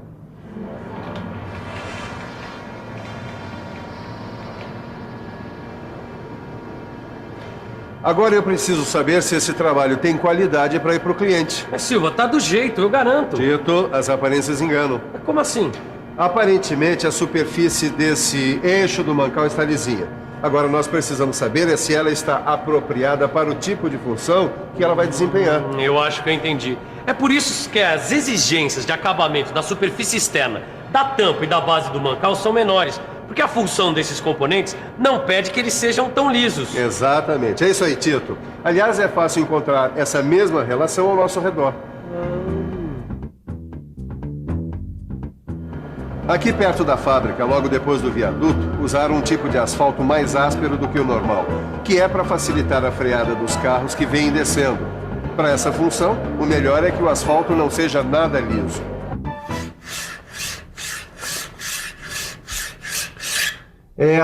Agora eu preciso saber se esse trabalho tem qualidade para ir para o cliente. Mas Silva, tá do jeito, eu garanto. Tito, as aparências enganam. Como assim? Aparentemente a superfície desse eixo do mancal está lisinha. Agora nós precisamos saber se ela está apropriada para o tipo de função que ela vai desempenhar. Eu acho que eu entendi. É por isso que as exigências de acabamento da superfície externa, da tampa e da base do mancal são menores. Porque a função desses componentes não pede que eles sejam tão lisos. Exatamente. É isso aí, Tito. Aliás, é fácil encontrar essa mesma relação ao nosso redor. Aqui perto da fábrica, logo depois do viaduto, usaram um tipo de asfalto mais áspero do que o normal, que é para facilitar a freada dos carros que vêm descendo. Para essa função, o melhor é que o asfalto não seja nada liso.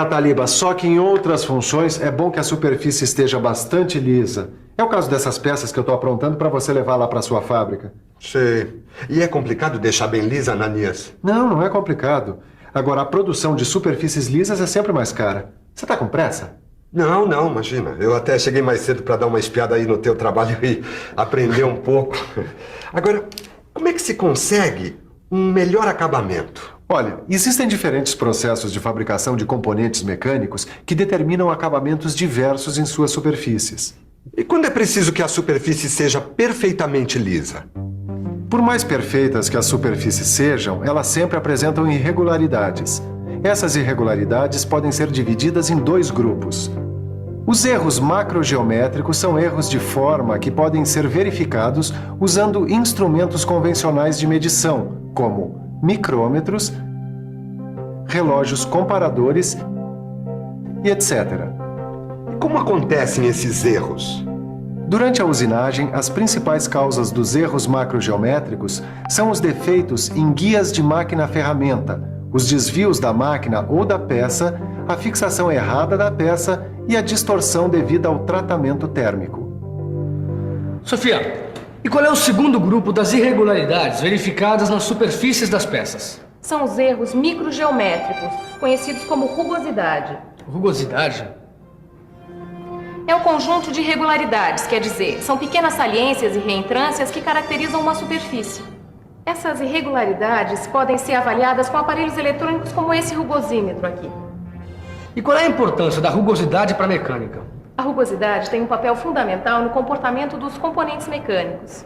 Taliba, só que em outras funções é bom que a superfície esteja bastante lisa. É o caso dessas peças que eu estou aprontando para você levar lá para sua fábrica. Sei. E é complicado deixar bem lisa, Ananias? Não, não é complicado. Agora, a produção de superfícies lisas é sempre mais cara. Você está com pressa? Não, imagina. Eu até cheguei mais cedo para dar uma espiada aí no teu trabalho e aprender um pouco. Agora, como é que se consegue um melhor acabamento? Olha, existem diferentes processos de fabricação de componentes mecânicos que determinam acabamentos diversos em suas superfícies. E quando é preciso que a superfície seja perfeitamente lisa? Por mais perfeitas que as superfícies sejam, elas sempre apresentam irregularidades. Essas irregularidades podem ser divididas em 2 grupos. Os erros macrogeométricos são erros de forma que podem ser verificados usando instrumentos convencionais de medição, como micrômetros, relógios comparadores e etc. E como acontecem esses erros? Durante a usinagem, as principais causas dos erros macrogeométricos são os defeitos em guias de máquina-ferramenta, os desvios da máquina ou da peça, a fixação errada da peça e a distorção devida ao tratamento térmico. Sofia, e qual é o segundo grupo das irregularidades verificadas nas superfícies das peças? São os erros microgeométricos, conhecidos como rugosidade. Rugosidade? É um conjunto de irregularidades, quer dizer, são pequenas saliências e reentrâncias que caracterizam uma superfície. Essas irregularidades podem ser avaliadas com aparelhos eletrônicos como esse rugosímetro aqui. E qual é a importância da rugosidade para a mecânica? A rugosidade tem um papel fundamental no comportamento dos componentes mecânicos.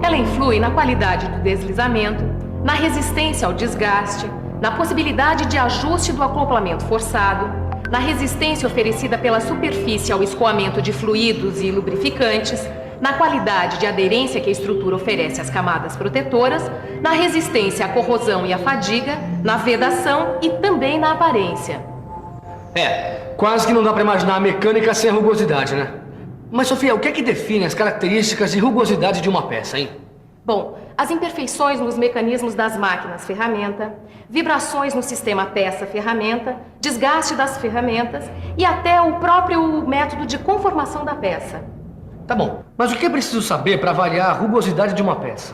Ela influi na qualidade do deslizamento, na resistência ao desgaste, na possibilidade de ajuste do acoplamento forçado, na resistência oferecida pela superfície ao escoamento de fluidos e lubrificantes, na qualidade de aderência que a estrutura oferece às camadas protetoras, na resistência à corrosão e à fadiga, na vedação e também na aparência. Quase que não dá para imaginar a mecânica sem a rugosidade, né? Mas, Sofia, o que é que define as características de rugosidade de uma peça, hein? Bom, as imperfeições nos mecanismos das máquinas-ferramenta, vibrações no sistema peça-ferramenta, desgaste das ferramentas e até o próprio método de conformação da peça. Tá bom, mas o que é preciso saber para avaliar a rugosidade de uma peça?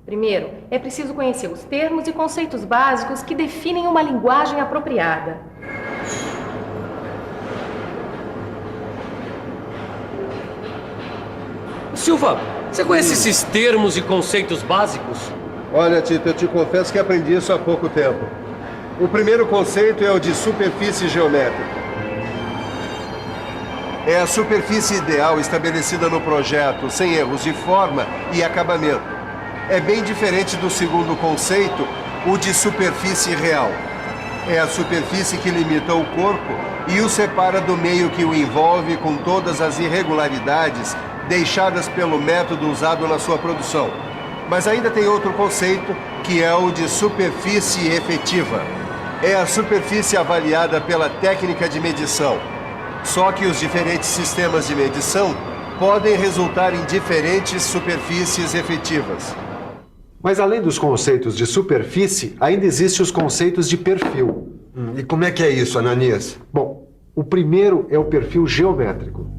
Primeiro, é preciso conhecer os termos e conceitos básicos que definem uma linguagem apropriada. Silva, você conhece esses termos e conceitos básicos? Olha, Tito, eu te confesso que aprendi isso há pouco tempo. O primeiro conceito é o de superfície geométrica. É a superfície ideal estabelecida no projeto, sem erros de forma e acabamento. É bem diferente do segundo conceito, o de superfície real. É a superfície que limita o corpo e o separa do meio que o envolve com todas as irregularidades deixadas pelo método usado na sua produção. Mas ainda tem outro conceito, que é o de superfície efetiva. É a superfície avaliada pela técnica de medição. Só que os diferentes sistemas de medição podem resultar em diferentes superfícies efetivas. Mas além dos conceitos de superfície, ainda existem os conceitos de perfil. E como é que é isso, Ananias? Bom, o primeiro é o perfil geométrico.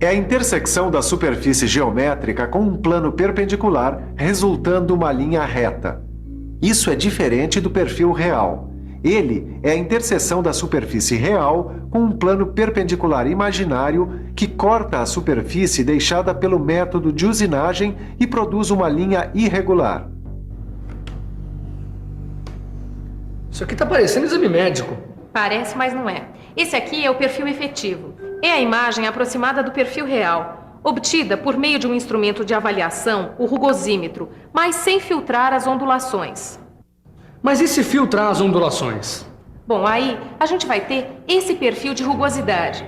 É a intersecção da superfície geométrica com um plano perpendicular, resultando uma linha reta. Isso é diferente do perfil real. Ele é a interseção da superfície real com um plano perpendicular imaginário que corta a superfície deixada pelo método de usinagem e produz uma linha irregular. Isso aqui tá parecendo exame médico. Parece, mas não é. Esse aqui é o perfil efetivo. É a imagem aproximada do perfil real, obtida por meio de um instrumento de avaliação, o rugosímetro, mas sem filtrar as ondulações. Mas e se filtrar as ondulações? Bom, aí a gente vai ter esse perfil de rugosidade.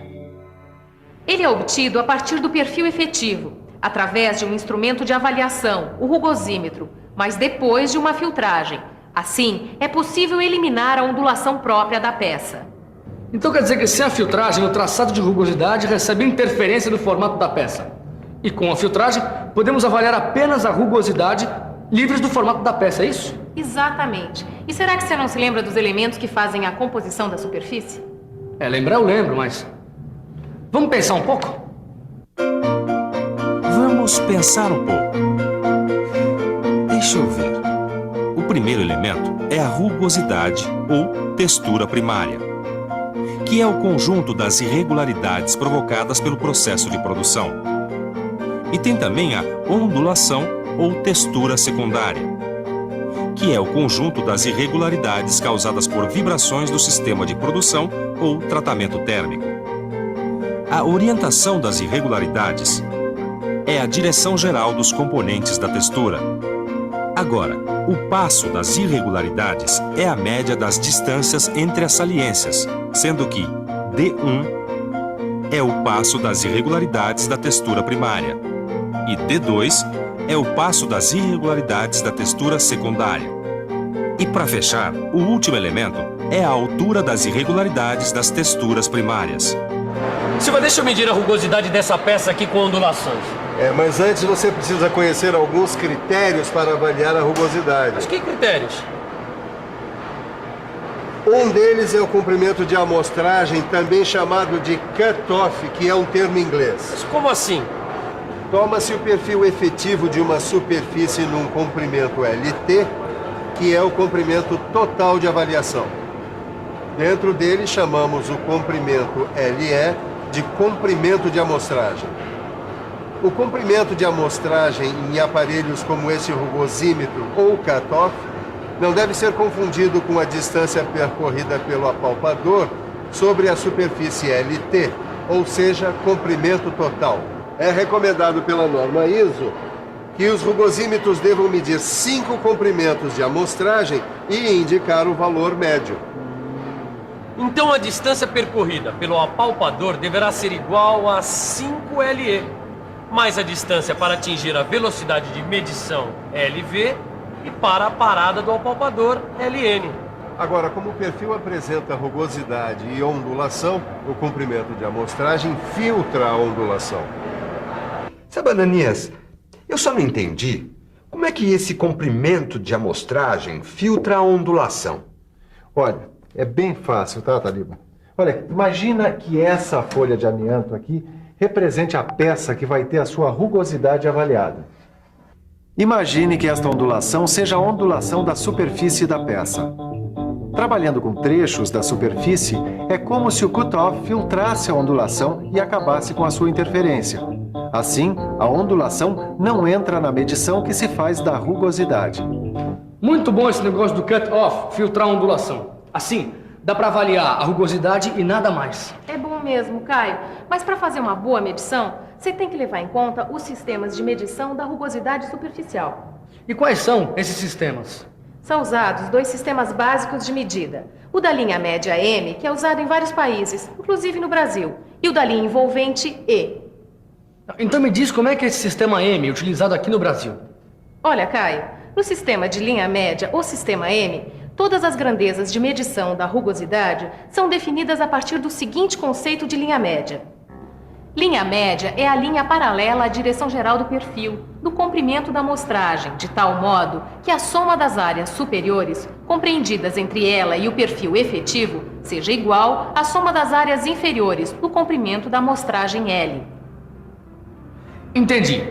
Ele é obtido a partir do perfil efetivo, através de um instrumento de avaliação, o rugosímetro, mas depois de uma filtragem. Assim, é possível eliminar a ondulação própria da peça. Então quer dizer que sem a filtragem, o traçado de rugosidade recebe interferência do formato da peça. E com a filtragem, podemos avaliar apenas a rugosidade livres do formato da peça, é isso? Exatamente. E será que você não se lembra dos elementos que fazem a composição da superfície? Lembrar eu lembro, mas... Vamos pensar um pouco? Vamos pensar um pouco. Deixa eu ver. O primeiro elemento é a rugosidade ou textura primária, que é o conjunto das irregularidades provocadas pelo processo de produção. E tem também a ondulação ou textura secundária, que é o conjunto das irregularidades causadas por vibrações do sistema de produção ou tratamento térmico. A orientação das irregularidades é a direção geral dos componentes da textura. Agora, o passo das irregularidades é a média das distâncias entre as saliências, sendo que D1 é o passo das irregularidades da textura primária e D2 é o passo das irregularidades da textura secundária. E para fechar, o último elemento é a altura das irregularidades das texturas primárias. Silva, deixa eu medir a rugosidade dessa peça aqui com ondulações. Mas antes você precisa conhecer alguns critérios para avaliar a rugosidade. Mas que critérios? Um deles é o comprimento de amostragem, também chamado de cut-off, que é um termo inglês. Mas como assim? Toma-se o perfil efetivo de uma superfície num comprimento LT, que é o comprimento total de avaliação. Dentro dele chamamos o comprimento LE de comprimento de amostragem. O comprimento de amostragem em aparelhos como esse rugosímetro ou cut-off não deve ser confundido com a distância percorrida pelo apalpador sobre a superfície LT, ou seja, comprimento total. É recomendado pela norma ISO que os rugosímetros devam medir 5 comprimentos de amostragem e indicar o valor médio. Então a distância percorrida pelo apalpador deverá ser igual a 5 LE, mais a distância para atingir a velocidade de medição LV e para a parada do apalpador LN. Agora, como o perfil apresenta rugosidade e ondulação, o comprimento de amostragem filtra a ondulação. Sabe, Ananias, eu só não entendi como é que esse comprimento de amostragem filtra a ondulação. Olha, é bem fácil, tá, Taliba? Olha, imagina que essa folha de amianto aqui represente a peça que vai ter a sua rugosidade avaliada. Imagine que esta ondulação seja a ondulação da superfície da peça. Trabalhando com trechos da superfície, é como se o cut-off filtrasse a ondulação e acabasse com a sua interferência. Assim, a ondulação não entra na medição que se faz da rugosidade. Muito bom esse negócio do cut-off, filtrar a ondulação. Assim, dá para avaliar a rugosidade e nada mais. É bom mesmo, Caio. Mas para fazer uma boa medição, você tem que levar em conta os sistemas de medição da rugosidade superficial. E quais são esses sistemas? São usados 2 sistemas básicos de medida. O da linha média M, que é usado em vários países, inclusive no Brasil, e o da linha envolvente E. Então me diz como é que é esse sistema M é utilizado aqui no Brasil. Olha, Caio, no sistema de linha média ou sistema M, todas as grandezas de medição da rugosidade são definidas a partir do seguinte conceito de linha média. Linha média é a linha paralela à direção geral do perfil, do comprimento da amostragem, de tal modo que a soma das áreas superiores, compreendidas entre ela e o perfil efetivo, seja igual à soma das áreas inferiores, do comprimento da amostragem L. Entendi.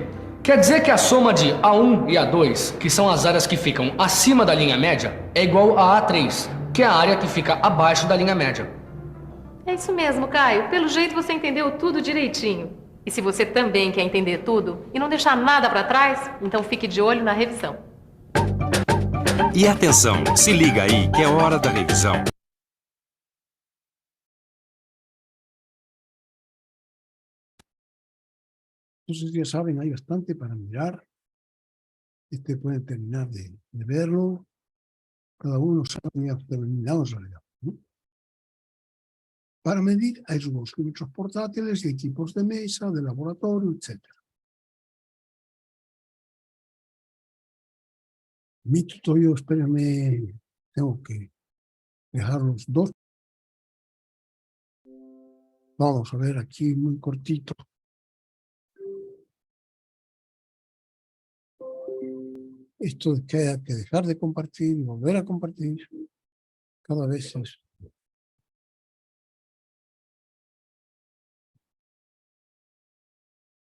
Quer dizer que a soma de A1 e A2, que são as áreas que ficam acima da linha média, é igual a A3, que é a área que fica abaixo da linha média. É isso mesmo, Caio. Pelo jeito você entendeu tudo direitinho. E se você também quer entender tudo e não deixar nada para trás, então fique de olho na revisão. E atenção, se liga aí que é hora da revisão. Entonces ya saben, hay bastante para mirar. Pueden terminar de verlo. Cada uno sabe ya terminado en realidad, ¿no? Para medir hay rugosímetros portátiles y equipos de mesa, de laboratorio, etc. Mi tutorial, espérame, tengo que dejar los 2. Vamos a ver aquí muy cortito. esto de que hay que dejar de compartir y volver a compartir, cada vez es.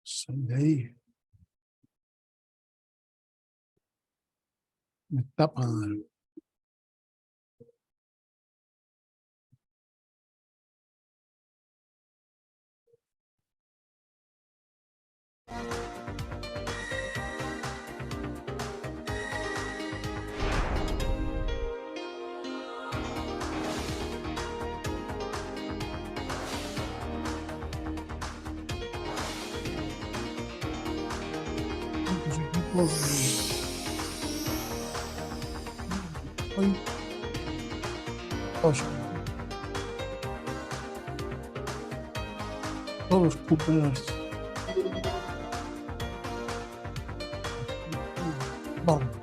Sal de ahí. Me tapan algo. Muchos equipos hoy todos cooperas vamos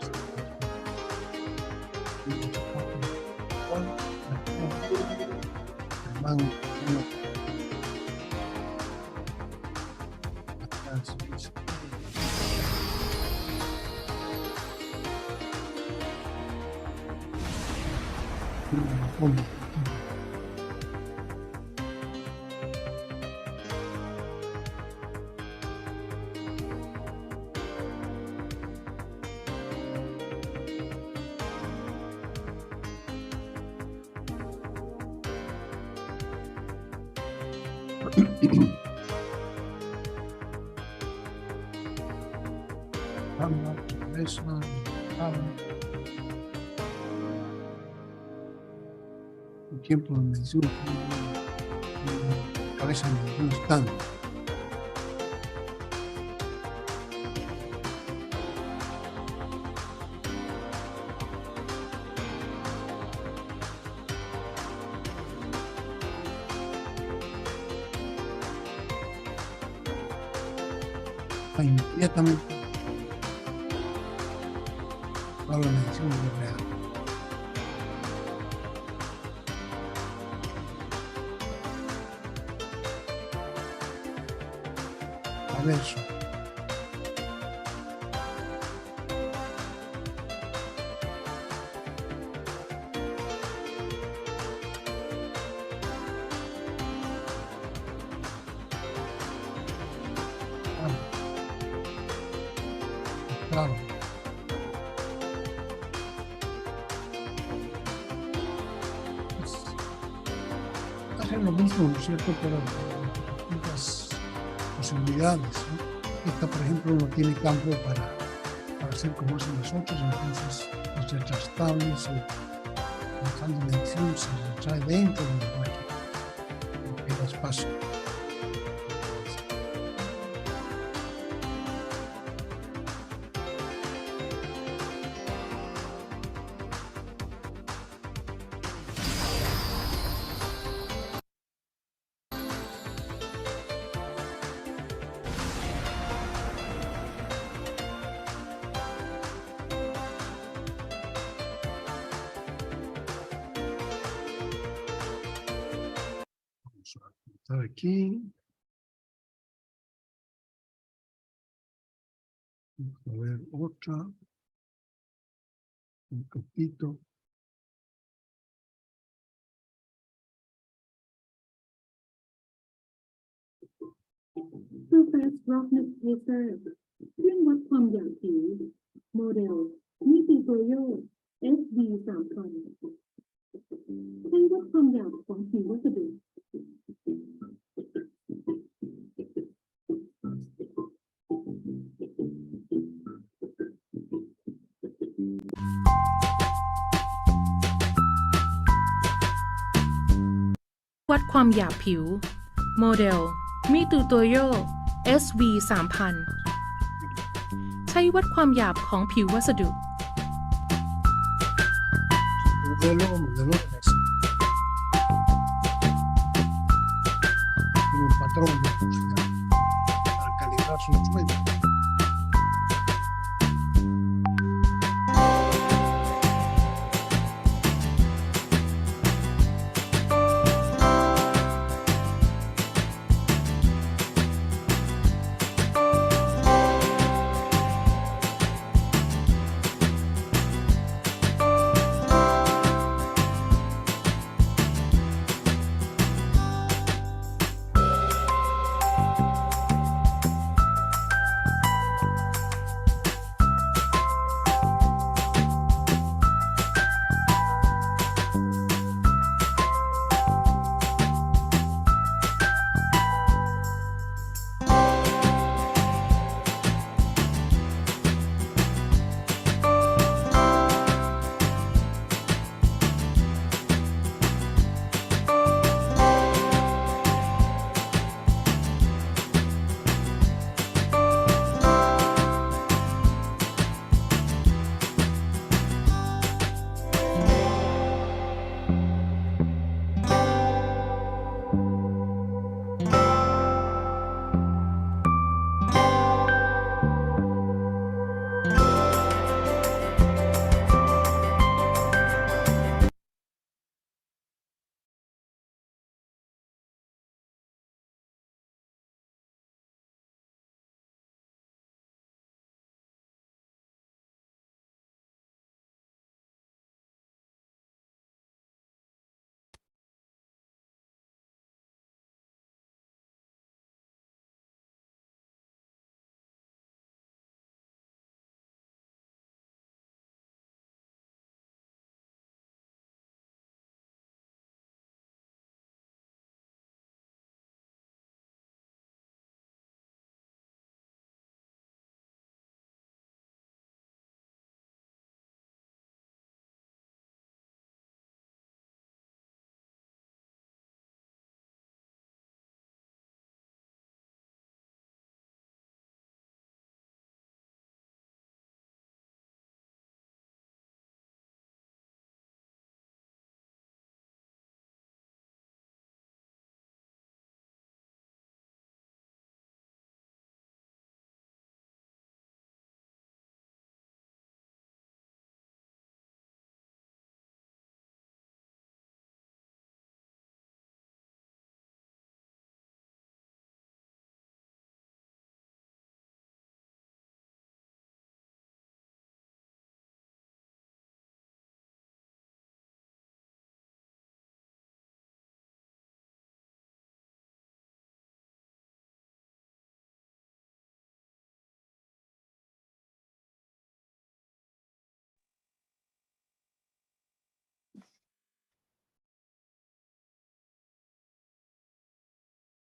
un tiempo de medicina cabeza no están. Inmediatamente a la medicina real. A ver eso. Claro. Hacen lo mismo, ¿no es cierto? Pero con distintas posibilidades, ¿no? Esta, por ejemplo, no tiene campo para hacer como hacen las otras, entonces los retrastables, el plan de medición se trae dentro de la máquina, no queda espacio. Aquí. Vamos a ver otra. Un poquito. Surface Roughness Pacer เครื่องวัดความหยาบผิวโมเดลนิติโตโย SV 3000ใช้วัดความหยาบของผิววัสดุวัดความหยาบผิวโมเดลมิตูโตโย SV 3000ใช้วัดความหยาบของผิววัสดุ Modelo tiene un patrón de velocidad para calibrar sus suelos.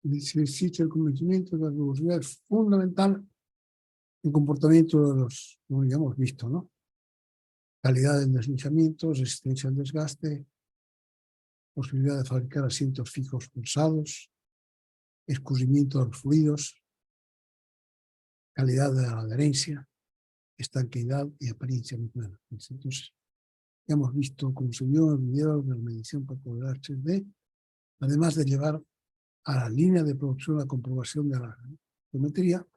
Si existe el convencimiento de la rugosidad es fundamental en el comportamiento de los, como ya hemos visto, ¿no? Calidad del deslizamiento, resistencia al desgaste, posibilidad de fabricar asientos fijos pulsados, escurrimiento de los fluidos, calidad de la adherencia, estanqueidad y apariencia nuclear. Entonces, ya hemos visto, como se vio en el video de la medición para poder 3D, además de llevar a la línea de producción la comprobación de la geometría,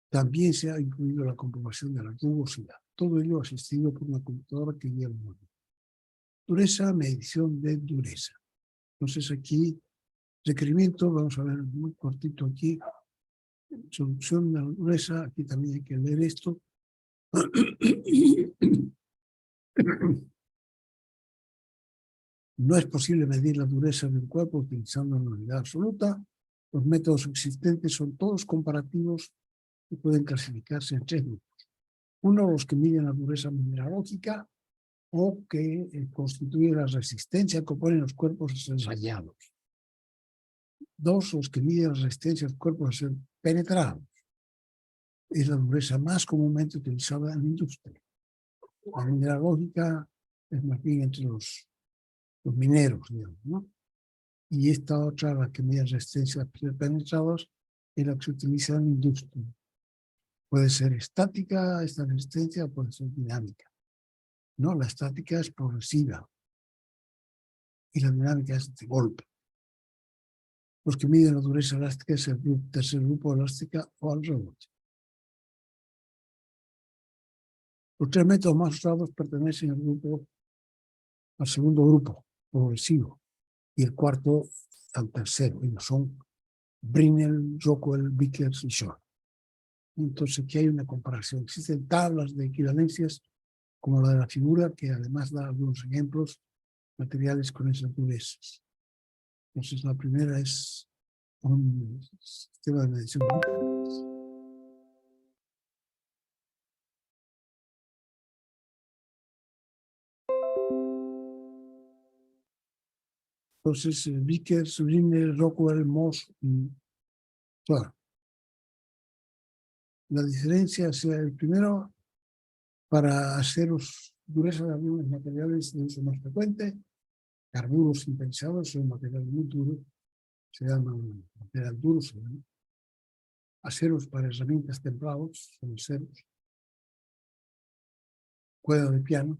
también se ha incluido la comprobación de la rugosidad. Todo ello asistido por una computadora que lleva un módulo. Dureza, medición de dureza. Entonces aquí, requerimiento, vamos a ver muy cortito aquí, solución de la dureza, aquí también hay que leer esto. No es posible medir la dureza del cuerpo utilizando una unidad absoluta. Los métodos existentes son todos comparativos y pueden clasificarse en tres grupos. Uno, los que miden la dureza mineralógica o que constituye la resistencia que oponen los cuerpos a ser rayados. Dos, los que miden la resistencia de los cuerpos a ser penetrados. Es la dureza más comúnmente utilizada en la industria. La mineralógica es más bien entre los mineros, digamos, ¿no? Y esta otra, la que mide resistencia a ser penetrados, es la que se utiliza en la industria. Puede ser estática esta resistencia, puede ser dinámica. No, la estática es progresiva y la dinámica es de golpe. Los que miden la dureza elástica es el tercer grupo elástica o al rebote. Los tres métodos más usados pertenecen al segundo grupo, progresivo, y el cuarto al tercero, y no son Brinell, Rockwell, Vickers y Short. Entonces aquí hay una comparación. Existen tablas de equivalencias como la de la figura, que además da algunos ejemplos materiales con esas durezas. Entonces la primera es un sistema de medición. Entonces Vickers, Brinell, Rockwell, Moss y Short. La diferencia es el primero, para aceros, dureza de algunos materiales de uso más frecuente, carburos sintetizados son materiales muy duros, se llaman material duro, se llama. Aceros para herramientas templados, son aceros. Cuerda de piano,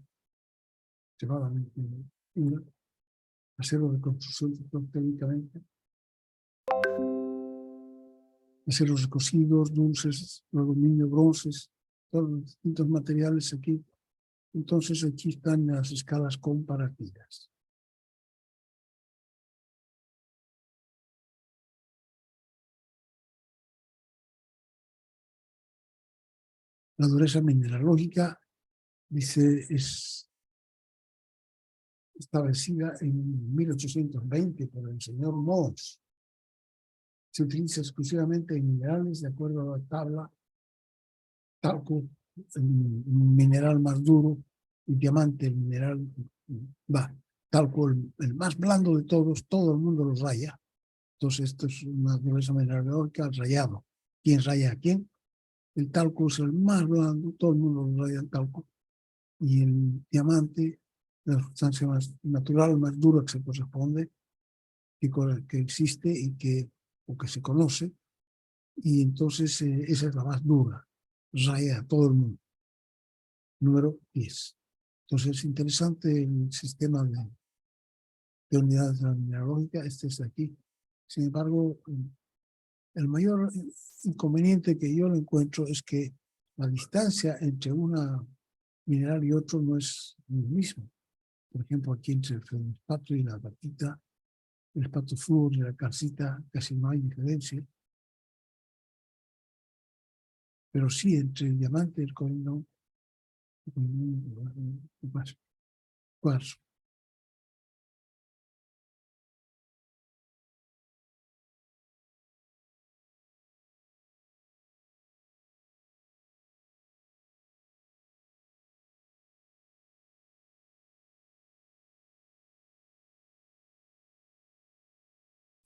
extremadamente fina. Acero de construcción técnicamente. Aceros recocidos, dulces, aluminio, bronces, todos los distintos materiales aquí. Entonces aquí están las escalas comparativas. La dureza mineralógica, dice, es establecida en 1820 por el señor Mohs. Se utiliza exclusivamente en minerales de acuerdo a la tabla, talco, el mineral más duro, y diamante, el mineral, talco, el más blando de todos, todo el mundo los raya. Entonces esto es una dureza mineralógica al rayado. ¿Quién raya a quién? El talco es el más blando, todo el mundo lo raya en talco. Y el diamante, la sustancia más natural, más dura que se corresponde, que existe y que se conoce, y entonces esa es la más dura, raya a todo el mundo. Número 10. Entonces es interesante el sistema de unidades de la mineralógica, este es aquí. Sin embargo, el mayor inconveniente que yo le encuentro es que la distancia entre una mineral y otro no es lo mismo. Por ejemplo, aquí entre el feldespato y la batita, el espatoflúor y la calcita casi no hay diferencia. Pero sí entre el diamante y el corinón, cuarzo.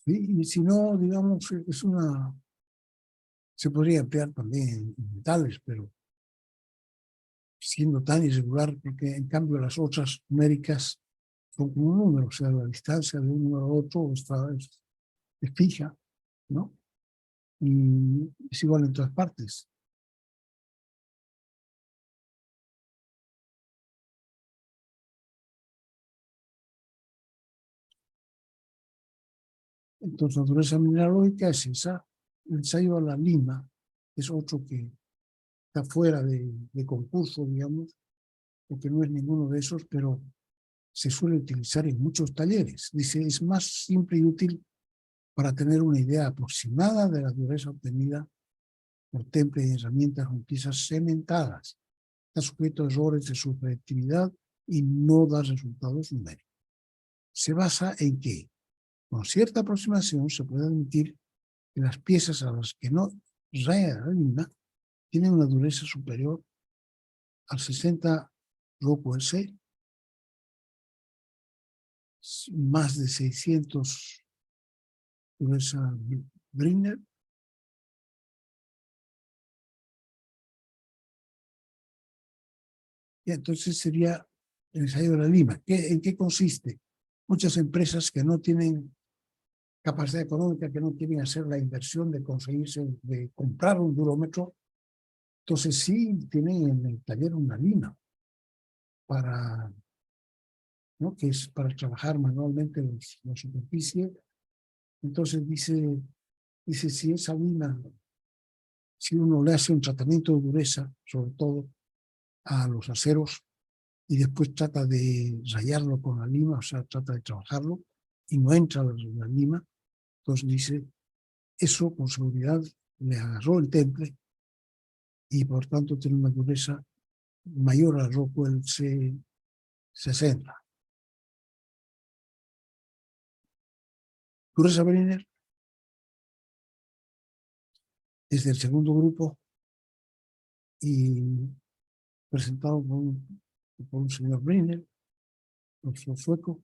Y si no, digamos, se podría emplear también en metales, pero siendo tan irregular, porque en cambio las otras numéricas son como un número, o sea, la distancia de un número a otro es fija, ¿no? Y es igual en todas partes. Entonces, la dureza mineralógica es esa. El ensayo a la lima es otro que está fuera de concurso, digamos, porque no es ninguno de esos, pero se suele utilizar en muchos talleres. Dice, es más simple y útil para tener una idea aproximada de la dureza obtenida por temple y herramientas con piezas cementadas. Está sujeto a errores de subjetividad y no da resultados numéricos. Se basa en que, con cierta aproximación, se puede admitir que las piezas a las que no raya la lima tienen una dureza superior al 60 RoC, más de 600 dureza Brinner, y entonces sería el ensayo de la lima. ¿En qué consiste? Muchas empresas que no tienen capacidad económica, que no quieren hacer la inversión de de comprar un durómetro, entonces sí tienen en el taller una lima para, ¿no? Que es para trabajar manualmente la superficie. Entonces dice, si esa lima, si uno le hace un tratamiento de dureza, sobre todo a los aceros, y después trata de rayarlo con la lima, o sea, trata de trabajarlo, y no entra la lima, entonces dice, eso con seguridad le agarró el temple, y por tanto tiene una dureza mayor al RoC C60. Dureza Brenner es del segundo grupo y presentado por un señor Brenner, profesor sueco,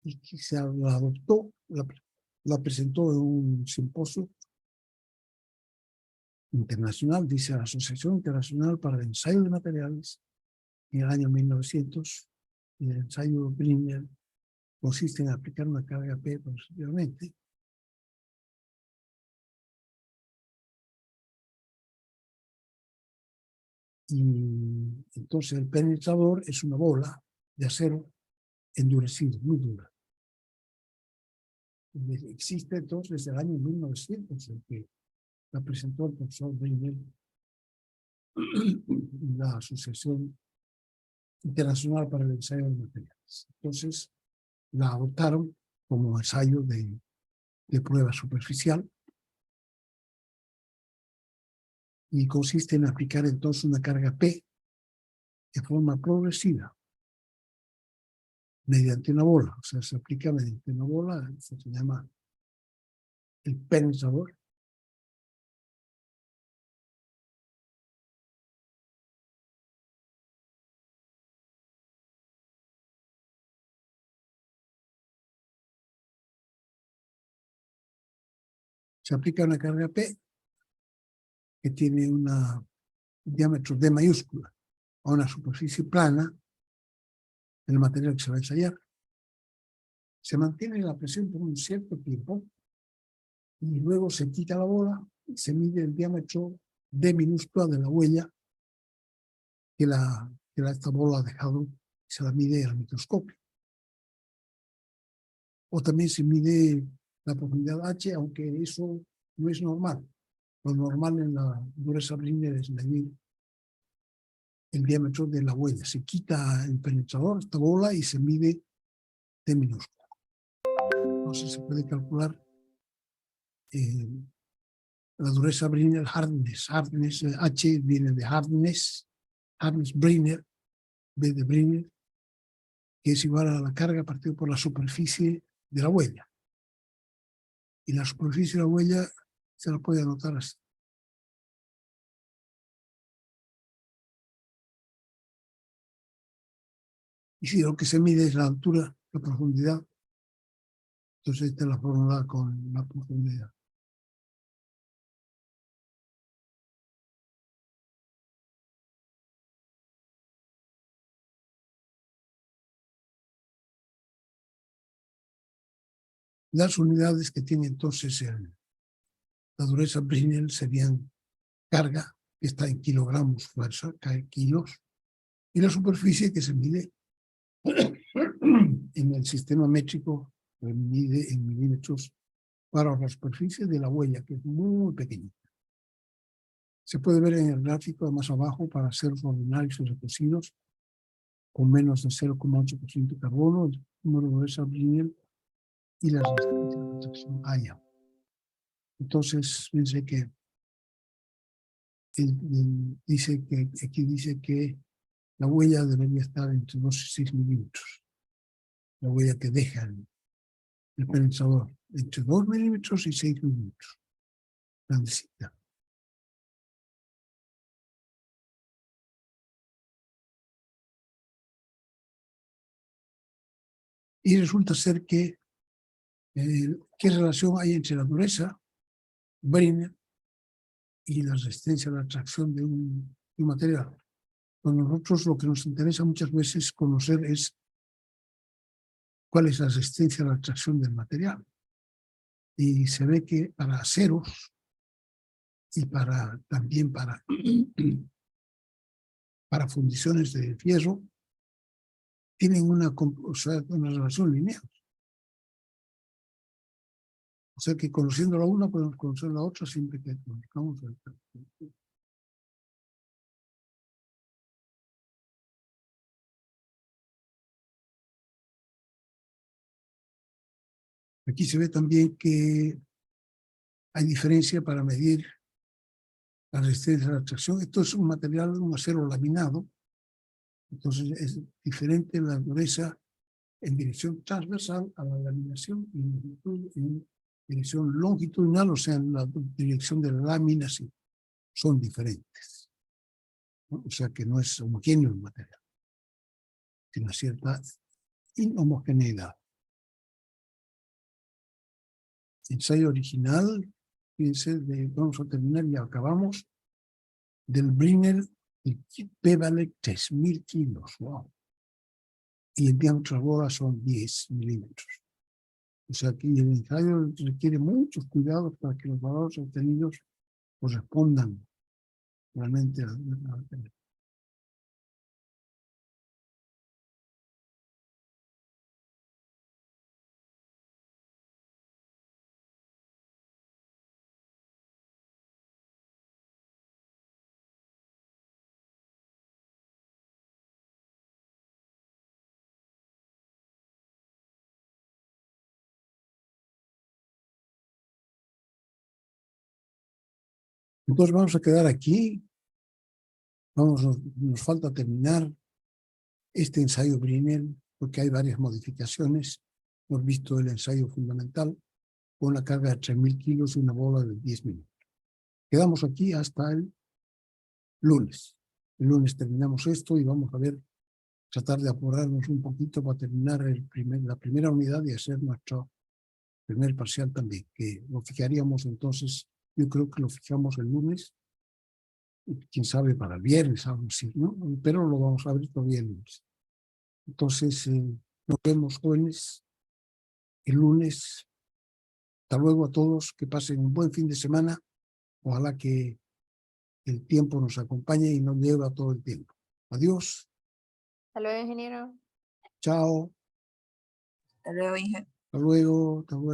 y que se la adoptó, la presentó en un simposio internacional, dice la Asociación Internacional para el Ensayo de Materiales, en el año 1900, y el ensayo Brenner consiste en aplicar una carga P posteriormente. Y entonces el penetrador es una bola de acero endurecido, muy dura. Existe entonces desde el año 1900, en que la presentó el profesor Brenner, la Asociación Internacional para el Ensayo de Materiales. Entonces la adoptaron como ensayo de prueba superficial, y consiste en aplicar entonces una carga P de forma progresiva mediante una bola, o sea, se aplica mediante una bola, se llama el penetrador. Se aplica una carga P que tiene un diámetro D mayúscula a una superficie plana del material que se va a ensayar. Se mantiene la presión por un cierto tiempo y luego se quita la bola y se mide el diámetro D minúscula de la huella que esta bola ha dejado, se la mide al microscopio. O también se mide la profundidad H, aunque eso no es normal. Lo normal en la dureza Brenner es medir el diámetro de la huella. Se quita el penetrador, esta bola, y se mide D minúscula. Entonces se puede calcular la dureza Brenner hardness. Hardness, H viene de hardness Brenner, B de Brenner, que es igual a la carga partido por la superficie de la huella. Y la superficie de la huella se la puede anotar así. Y si lo que se mide es la altura, la profundidad, Entonces esta es la fórmula con la profundidad. Las unidades que tiene entonces la dureza Brinell serían carga, que está en kilogramos, fuerza, cae kilos, y la superficie que se mide en el sistema métrico, se mide en milímetros para la superficie de la huella, que es muy pequeñita. Se puede ver en el gráfico más abajo para ceros ordinarios y recursidos con menos de 0,8% de carbono, el número de dureza Brinell y la resistencia de retracción haya. Entonces, fíjense que aquí dice que la huella debería estar entre 2 y 6 milímetros. La huella que deja el pensador, entre 2 milímetros y 6 milímetros. Grandecita. Y resulta ser que ¿qué relación hay entre la dureza Brinell y la resistencia a la atracción de un material? Pues nosotros lo que nos interesa muchas veces conocer es cuál es la resistencia a la atracción del material. Y se ve que para aceros y también para fundiciones de fierro tienen una relación lineal. O sea que conociendo la una podemos conocer la otra siempre que conozcamos el. Aquí se ve también que hay diferencia para medir la resistencia a la atracción. Esto es un material, un acero laminado. Entonces es diferente la dureza en dirección transversal a la laminación y en dirección longitudinal, o sea, en la dirección de la laminación. Son diferentes, ¿no? O sea que no es homogéneo el material. Tiene una cierta inhomogeneidad. Ensayo original, fíjense, vamos a terminar y acabamos, del Brinell, el P vale 3.000 kilos, wow. Y el diámetro de la bola son 10 milímetros. O sea que el ensayo requiere muchos cuidados para que los valores obtenidos correspondan realmente a la teoría. Entonces vamos a quedar aquí. Nos falta terminar este ensayo Brinell, porque hay varias modificaciones. Hemos visto el ensayo fundamental con la carga de 3.000 kilos y una bola de 10 milímetros. Quedamos aquí hasta el lunes. El lunes terminamos esto y vamos a tratar de apurarnos un poquito para terminar la primera unidad y hacer nuestro primer parcial también, que lo fijaríamos entonces. Yo creo que lo fijamos el lunes, quién sabe para el viernes, algo así, ¿no? Pero lo vamos a abrir todavía el lunes. Entonces, nos vemos jóvenes el lunes. Hasta luego a todos, que pasen un buen fin de semana. Ojalá que el tiempo nos acompañe y nos lleve a todo el tiempo. Adiós. Hasta luego, ingeniero. Chao. Hasta luego, Inge. Hasta luego. Hasta luego.